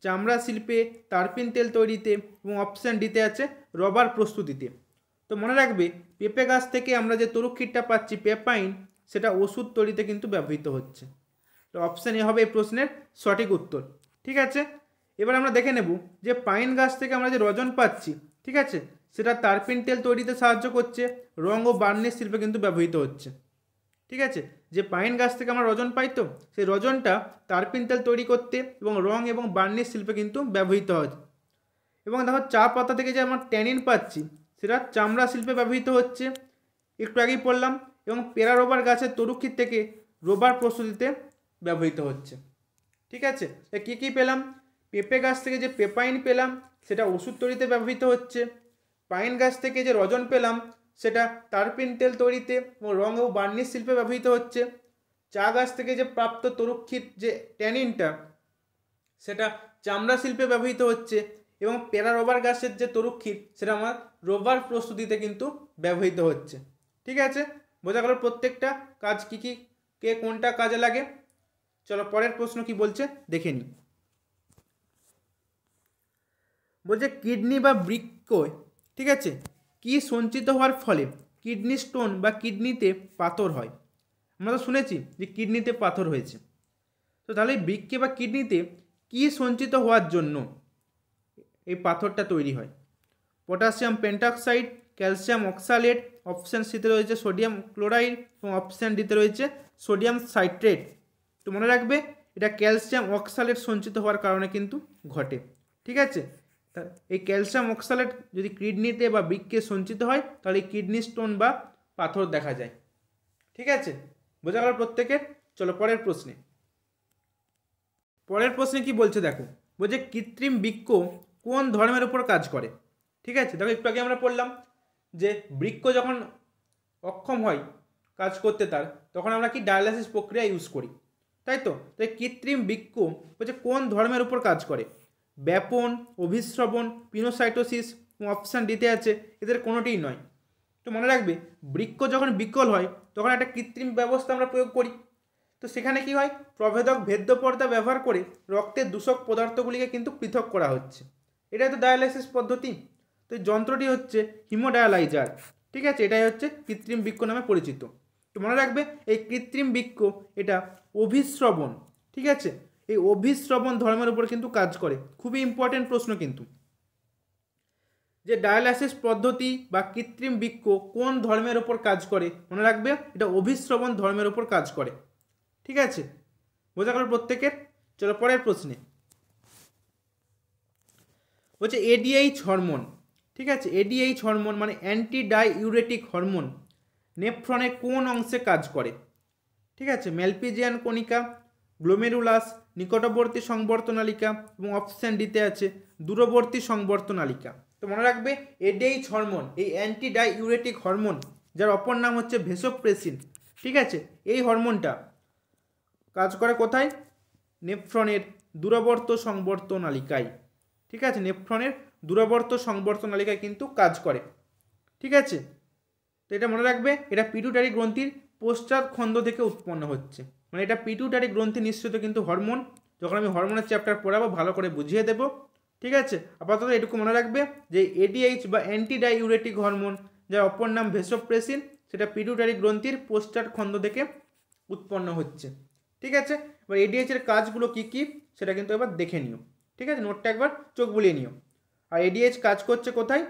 চামড়া শিল্পে, তারপিন তেল তৈরিতে এবং অপশান ডিতে আছে রবার প্রস্তুতিতে। তো মনে রাখবে পেঁপে গাছ থেকে আমরা যে তরুক্ষীরটা পাচ্ছি পেপাইন, সেটা ওষুধ তৈরিতে কিন্তু ব্যবহৃত হচ্ছে। তো অপশান এ হবে এই প্রশ্নের সঠিক উত্তর। ঠিক আছে, এবার আমরা দেখে নেব যে পাইন গাছ থেকে আমরা যে রজন পাচ্ছি, ঠিক আছে, সেটা তারপিন তেল তৈরিতে সাহায্য করছে, রং ও বার্নিশ শিল্পে কিন্তু ব্যবহৃত হচ্ছে। ঠিক আছে, যে পাইন গাছ থেকে আমরা রজন পাই তো সেই রজনটা তারপিন তেল তৈরি করতে এবং রং এবং বার্নিশ শিল্পে কিন্তু ব্যবহৃত হয়। এবং দেখো চা পাতা থেকে যে আমরা ট্যানিন পাচ্ছি সেটা চামড়া শিল্পে ব্যবহৃত হচ্ছে, একটু আগেই পড়লাম। এবং পেরা রবার গাছের তরুক্ষীর থেকে রবার প্রস্তুতিতে ব্যবহৃত হচ্ছে। ঠিক আছে, কী কী পেলাম? পেঁপে গাছ থেকে যে পেপাইন পেলাম সেটা ওষুধ তৈরিতে ব্যবহৃত হচ্ছে, পাইন গাছ থেকে যে রজন পেলাম সেটা তারপিন তেল তৈরিতে ও রং ও বার্নিশ শিল্পে ব্যবহৃত হচ্ছে, চা গাছ থেকে যে প্রাপ্ত তরুক্ষীর যে ট্যানিনটা সেটা চামড়া শিল্পে ব্যবহৃত হচ্ছে, এবং পেরা রবার গাছের যে তরুক্ষীর সেটা আমার রবার প্রস্তুতিতে কিন্তু ব্যবহৃত হচ্ছে। ঠিক আছে, বোঝা গেল প্রত্যেকটা কাজ কী কী, কে কোনটা কাজে লাগে। চলো পরের প্রশ্ন কি বলছে দেখে নিই। বলছে কিডনি বা বৃক্ক, ঠিক আছে, কি সঞ্চিত হওয়ার ফলে কিডনি স্টোন বা কিডনিতে পাথর হয়? আমরা তো শুনেছি যে কিডনিতে পাথর হয়েছে, তো তাহলে বৃক্কে বা কিডনিতে কি সঞ্চিত হওয়ার জন্য এই পাথরটা তৈরি হয়? Potassium pentoxide, calcium oxalate, option সিতে রয়েছে সোডিয়াম ক্লোরাইড এবং অপশান ডিতে রয়েছে সোডিয়াম সাইট্রেট। তো মনে রাখবে এটা ক্যালসিয়াম অক্সালেট সঞ্চিত হওয়ার কারণে কিন্তু ঘটে। ঠিক আছে, এই ক্যালসিয়াম অক্সালেট যদি কিডনিতে বা বৃক্কে সঞ্চিত হয় তাহলে কিডনি স্টোন বা পাথর দেখা যায়। ঠিক আছে, বোঝা গেল প্রত্যেকের। চলো পরের প্রশ্নে। পরের প্রশ্নে কি বলছে দেখো, বলছে কৃত্রিম বৃক্ক কোন ধর্মের উপর কাজ করে? ঠিক আছে, দেখো একটু আগে আমরা পড়লাম যে বৃক্ক যখন অক্ষম হয় কাজ করতে তার, তখন আমরা কি ডায়ালাইসিস প্রক্রিয়া ইউজ করি, তাই তো। তাই কৃত্রিম বৃক্ক বলছে কোন ধর্মের উপর কাজ করে? ব্যাপন, অভিশ্রবণ, পিনোসাইটোসিস এবং অপশান ডিতে আছে এদের কোনোটিই নয়। তো মনে রাখবে বৃক্ক যখন বিকল হয় তখন একটা কৃত্রিম ব্যবস্থা আমরা প্রয়োগ করি। তো সেখানে কি হয়, প্রভেদক ভেদ্য পর্দা ব্যবহার করে রক্তের দূষক পদার্থগুলিকে কিন্তু পৃথক করা হচ্ছে। এটাই তো ডায়ালাইসিস পদ্ধতি। তো এই যন্ত্রটি হচ্ছে হিমোডায়ালাইজার। ঠিক আছে, এটাই হচ্ছে কৃত্রিম বৃক্ক নামে পরিচিত। তো মনে রাখবে এই কৃত্রিম বৃক্ক এটা অভিশ্রবণ, ঠিক আছে, এই অভিশ্রবণ ধর্মের উপর কিন্তু কাজ করে। খুবই ইম্পর্টেন্ট প্রশ্ন কিন্তু, যে ডায়ালাইসিস পদ্ধতি বা কৃত্রিম বৃক্ক কোন ধর্মের ওপর কাজ করে? মনে রাখবে এটা অভিশ্রবণ ধর্মের ওপর কাজ করে। ঠিক আছে, বোঝা গেল প্রত্যেকের। চলো পরের প্রশ্নে। বলছে এডিএইচ হরমোন, ঠিক আছে, এডিএইচ হরমোন মানে অ্যান্টি ডাইউরেটিক হরমোন নেফ্রনের কোন অংশে কাজ করে? ঠিক আছে, ম্যালপিজিয়ান কণিকা, গ্লোমেরুলাস, নিকটবর্তী সংবর্তনালিকা এবং অপশান ডিতে আছে দূরবর্তী সংবর্তনালিকা। তো মনে রাখবে এডিএইচ হরমোন এই অ্যান্টি ডাইউরেটিক হরমোন, যার অপর নাম হচ্ছে ভেসোপ্রেসিন। ঠিক আছে, এই হরমোনটা কাজ করে কোথায়? নেফ্রনের দূরবর্ত সংবর্তনালিকায়। ঠিক আছে, নেফ্রনের দূরবর্ত সংবর্তনালিকায় কিন্তু কাজ করে। ঠিক আছে, তো এটা মনে রাখবে এটা পিটুটারি গ্রন্থির পশ্চাৎ খণ্ড থেকে উৎপন্ন হচ্ছে, মানে এটা পিটুটারি গ্রন্থি নিঃসৃত কিন্তু হরমোন। যখন আমি হরমোনের চ্যাপ্টার পড়াবো ভালো করে বুঝিয়ে দেব। ঠিক আছে, আপাতত এটুকু মনে রাখবে যে এডিএইচ বা অ্যান্টি ডাইউরেটিক হরমোন, যার অপর নাম ভেসোপ্রেসিন, সেটা পিটুটারি গ্রন্থির পশ্চাৎ খণ্ড থেকে উৎপন্ন হচ্ছে। ঠিক আছে, এবার এডিএইচ এর কাজগুলো কি কি সেটা কিন্তু এবার দেখে নিও। ঠিক আছে, নোটটা একবার চোখ বুলিয়ে নিও। আর এডিএইচ কাজ করছে কোথায়?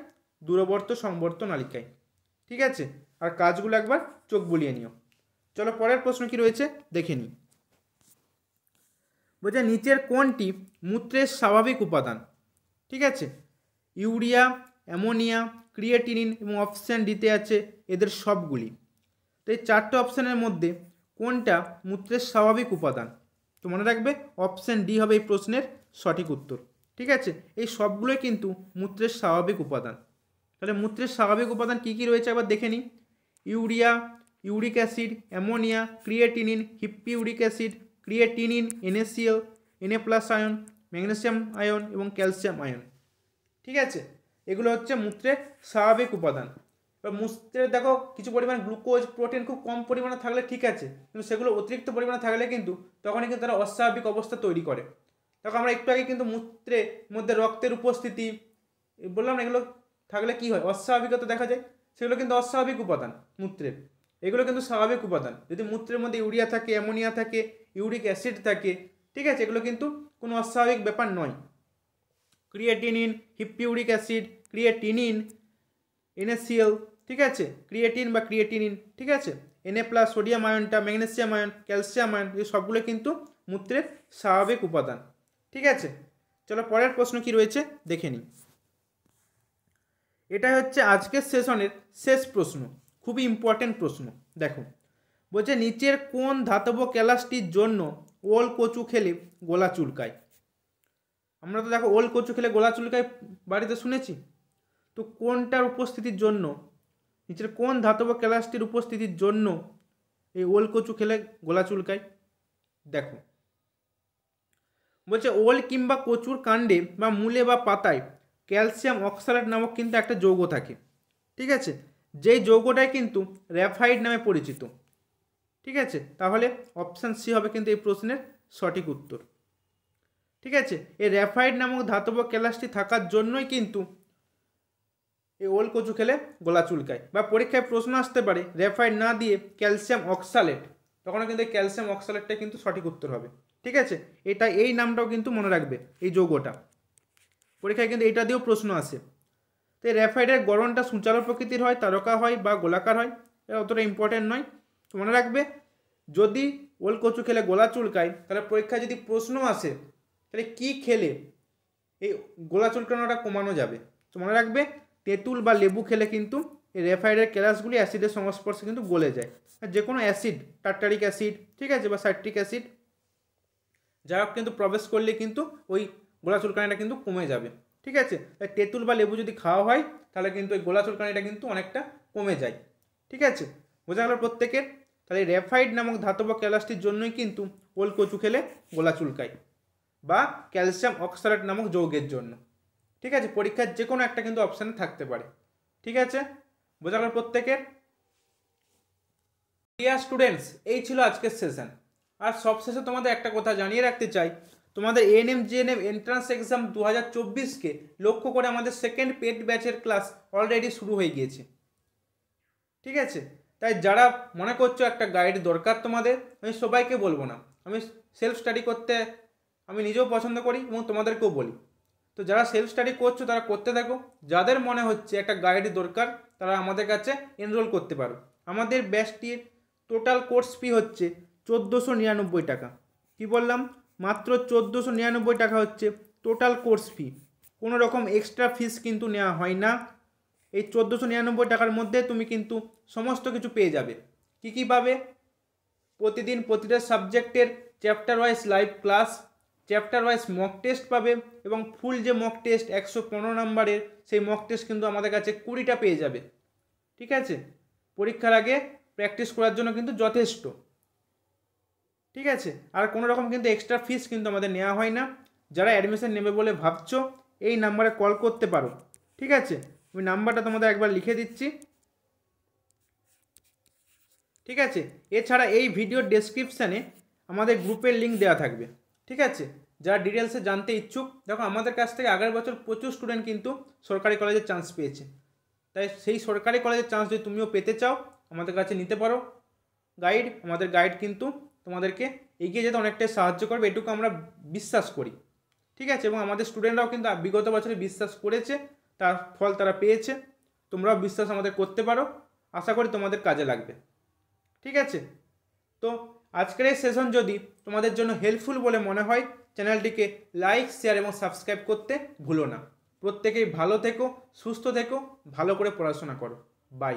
দূরবর্ত সংবর্তনালিকায়। ঠিক আছে, আর কাজগুলো একবার চোখ বুলিয়ে নিও। চলো পরের প্রশ্ন কি রয়েছে দেখে নিই। বলছে নিচের কোনটি মূত্রের স্বাভাবিক উপাদান? ঠিক আছে, ইউরিয়া, অ্যামোনিয়া, ক্রিয়েটিনিন এবং অপশান ডিতে আছে এদের সবগুলি। তো এই চারটে অপশানের মধ্যে কোনটা মূত্রের স্বাভাবিক উপাদান? তো মনে রাখবে অপশান ডি হবে এই প্রশ্নের সঠিক উত্তর। ঠিক আছে, এই সবগুলোই কিন্তু মূত্রের স্বাভাবিক উপাদান। তাহলে মূত্রের স্বাভাবিক উপাদান কী কী রয়েছে একবার দেখে নিই। Urea, uric acid, ammonia, creatinine, hippuric acid, creatinine, NaCl, Na+ ion, magnesium ion এবং ক্যালসিয়াম আয়ন। ঠিক আছে, এগুলো হচ্ছে মূত্রের স্বাভাবিক উপাদান। এবার মূত্রে দেখো কিছু পরিমাণ গ্লুকোজ প্রোটিন খুব কম পরিমাণে থাকলে ঠিক আছে, কিন্তু সেগুলো অতিরিক্ত পরিমাণে থাকলে কিন্তু তখনই কিন্তু তারা অস্বাভাবিক অবস্থা তৈরি করে। দেখো আমরা একটু আগে কিন্তু মূত্রের মধ্যে রক্তের উপস্থিতি বললাম না, এগুলো থাকলে কি হয়, অস্বাভাবিকতা দেখা যায়, সেগুলো কিন্তু অস্বাভাবিক উপাদান মূত্রের। এগুলো কিন্তু স্বাভাবিক উপাদান। যদি মূত্রের মধ্যে ইউরিয়া থাকে, অ্যামোনিয়া থাকে, ইউরিক অ্যাসিড থাকে, ঠিক আছে, এগুলো কিন্তু কোনো অস্বাভাবিক ব্যাপার নয়। Creatinine, hippuric acid, creatinine, NaCl, ঠিক আছে, ক্রিয়েটিন বা ক্রিয়েটিনিন, ঠিক আছে, Na+, সোডিয়াম আয়নটা, ম্যাগনেসিয়াম আয়ন, ক্যালসিয়াম আয়ন, এই সবগুলো কিন্তু মূত্রের স্বাভাবিক উপাদান। ঠিক আছে, চলো পরের প্রশ্ন কি রয়েছে দেখে নিই। এটা হচ্ছে আজকের সেশনের শেষ প্রশ্ন, খুবই ইম্পর্টেন্ট প্রশ্ন। দেখো বলছে নিচের কোন ধাতব ক্যালাসটির জন্য ওল কচু খেলে গলা চুলকায়? আমরা তো দেখো ওল কচু খেলে গলা চুলকায় বাড়িতে শুনেছি, তো কোনটার উপস্থিতির জন্য, নিচের কোন ধাতব ক্যালাসটির উপস্থিতির জন্য এই ওল কচু খেলে গলা চুলকায়? দেখো বলছে ওল কিংবা কচুর কাণ্ডে বা মূলে বা পাতায় ক্যালসিয়াম অক্সালেট নামক কিন্তু একটা যৌগ থাকে। ঠিক আছে, যেই যৌগটাই কিন্তু র্যাফাইড নামে পরিচিত। ঠিক আছে, তাহলে অপশান সি হবে কিন্তু এই প্রশ্নের সঠিক উত্তর। ঠিক আছে, এই র্যাফাইড নামক ধাতব ক্যালাসটি থাকার জন্যই কিন্তু এই ওল কচু খেলে গলা চুলকায়। বা পরীক্ষায় প্রশ্ন আসতে পারে র্যাফাইড না দিয়ে ক্যালসিয়াম অক্সালেট, তখনও কিন্তু এই ক্যালসিয়াম অক্সালেটটা কিন্তু সঠিক উত্তর হবে। ঠিক আছে, এটা এই নামটাও কিন্তু মনে রাখবে, এই যৌগটা পরীক্ষায় কিন্তু এটা দিয়েও প্রশ্ন আসে। তো এই র্যাফাইডের গড়নটা সূচালো প্রকৃতির হয়, তারকা হয় বা গোলাকার হয়, এটা অতটা ইম্পর্টেন্ট নয়। তো মনে রাখবে যদি ওল কচু খেলে গলা চুলকায়, তাহলে পরীক্ষায় যদি প্রশ্ন আসে তাহলে কি খেলে এই গলা চুলকানোটা কমানো যাবে, তো মনে রাখবে তেঁতুল বা লেবু খেলে কিন্তু এই র্যাফাইডের ক্যালাসগুলি অ্যাসিডের সংস্পর্শে কিন্তু গলে যায়। যে কোনো অ্যাসিড, টার্টারিক অ্যাসিড, ঠিক আছে, বা সাইট্রিক অ্যাসিড, যা হোক কিন্তু প্রবেশ করলে কিন্তু ওই গলা চুলকানিটা কিন্তু কমে যাবে। ঠিক আছে, তাই তেঁতুল বা লেবু যদি খাওয়া হয় তাহলে কিন্তু ওই গলা চুলকানিটা কিন্তু অনেকটা কমে যায়। ঠিক আছে, বোঝা গেল প্রত্যেকের? তাহলে র্যাফাইড নামক ধাতব ক্যালাসটির জন্যই কিন্তু ওল কচু খেলে গলা চুলকায়, বা ক্যালসিয়াম অক্সালেট নামক যৌগের জন্য। ঠিক আছে, পরীক্ষার যে কোনো একটা কিন্তু অপশানে থাকতে পারে। ঠিক আছে, বোঝা গেল প্রত্যেকের? ডিয়ার স্টুডেন্টস, এই ছিল আজকের সেশন। আর সবশেষে তোমাদের একটা কথা জানিয়ে রাখতে চাই, তোমাদের এএনএম জিএনএম এন্ট্রান্স এক্সাম 2024কে লক্ষ্য করে আমাদের সেকেন্ড পেড ব্যাচের ক্লাস অলরেডি শুরু হয়ে গিয়েছে। ঠিক আছে, তাই যারা মনে করছো একটা গাইড দরকার তোমাদের, আমি সবাইকে বলবো না, আমি সেলফ স্টাডি করতে আমি নিজেও পছন্দ করি এবং তোমাদেরকেও বলি। তো যারা সেলফ স্টাডি করছো তারা করতে থাকো, যাদের মনে হচ্ছে একটা গাইড দরকার তারা আমাদের কাছে এনরোল করতে পারো। আমাদের ব্যাচটির টোটাল কোর্স ফি হচ্ছে 1499 টাকা। কি বললাম? মাত্র 1499 টাকা হচ্ছে টোটাল কোর্স ফি। কোনো রকম এক্সট্রা ফিস কিন্তু নেওয়া হয় না। এই 1499 টাকার মধ্যে তুমি কিন্তু সমস্ত কিছু পেয়ে যাবে। কি কি পাবে? প্রতিদিন প্রতিটা সাবজেক্টের chapter wise live class, chapter wise mock test পাবে, এবং ফুল যে মক টেস্ট 115 নম্বরের সেই মক টেস্ট কিন্তু আমাদের কাছে 20টা পেয়ে যাবে। ঠিক আছে, পরীক্ষার আগে প্র্যাকটিস করার জন্য কিন্তু যথেষ্ট। ঠিক আছে, আর কোনো রকম কিন্তু এক্সট্রা ফিস কিন্তু আমাদের নেওয়া হয় না। যারা অ্যাডমিশন নেবে বলে ভাবছো এই নাম্বারে কল করতে পারো। ঠিক আছে, আমি নাম্বারটা তোমাদের একবার লিখে দিচ্ছি। ঠিক আছে, এছাড়া এই ভিডিওর ডেসক্রিপশানে আমাদের গ্রুপের লিঙ্ক দেওয়া থাকবে। ঠিক আছে, যারা ডিটেলসে জানতে ইচ্ছুক, দেখো আমাদের কাছ থেকে আগের বছর প্রচুর স্টুডেন্ট কিন্তু সরকারি কলেজে চান্স পেয়েছে। তাই সেই সরকারি কলেজের চান্স যদি তুমিও পেতে চাও আমাদের কাছে নিতে পারো গাইড। আমাদের গাইড কিন্তু তোমাদেরকে এগিয়ে যেতে অনেকটাই সাহায্য করবে, এটুকু আমরা বিশ্বাস করি। ঠিক আছে, এবং আমাদের স্টুডেন্টরাও কিন্তু বিগত বছরে বিশ্বাস করেছে, তার ফল তারা পেয়েছে। তোমরাও বিশ্বাস আমাদের করতে পারো, আশা করি তোমাদের কাজে লাগবে। ঠিক আছে, তো আজকের এই সেশন যদি তোমাদের জন্য হেল্পফুল বলে মনে হয় চ্যানেলটিকে লাইক, শেয়ার এবং সাবস্ক্রাইব করতে ভুলো না। প্রত্যেকেই ভালো থেকো, সুস্থ থেকো, ভালো করে পড়াশোনা করো। বাই।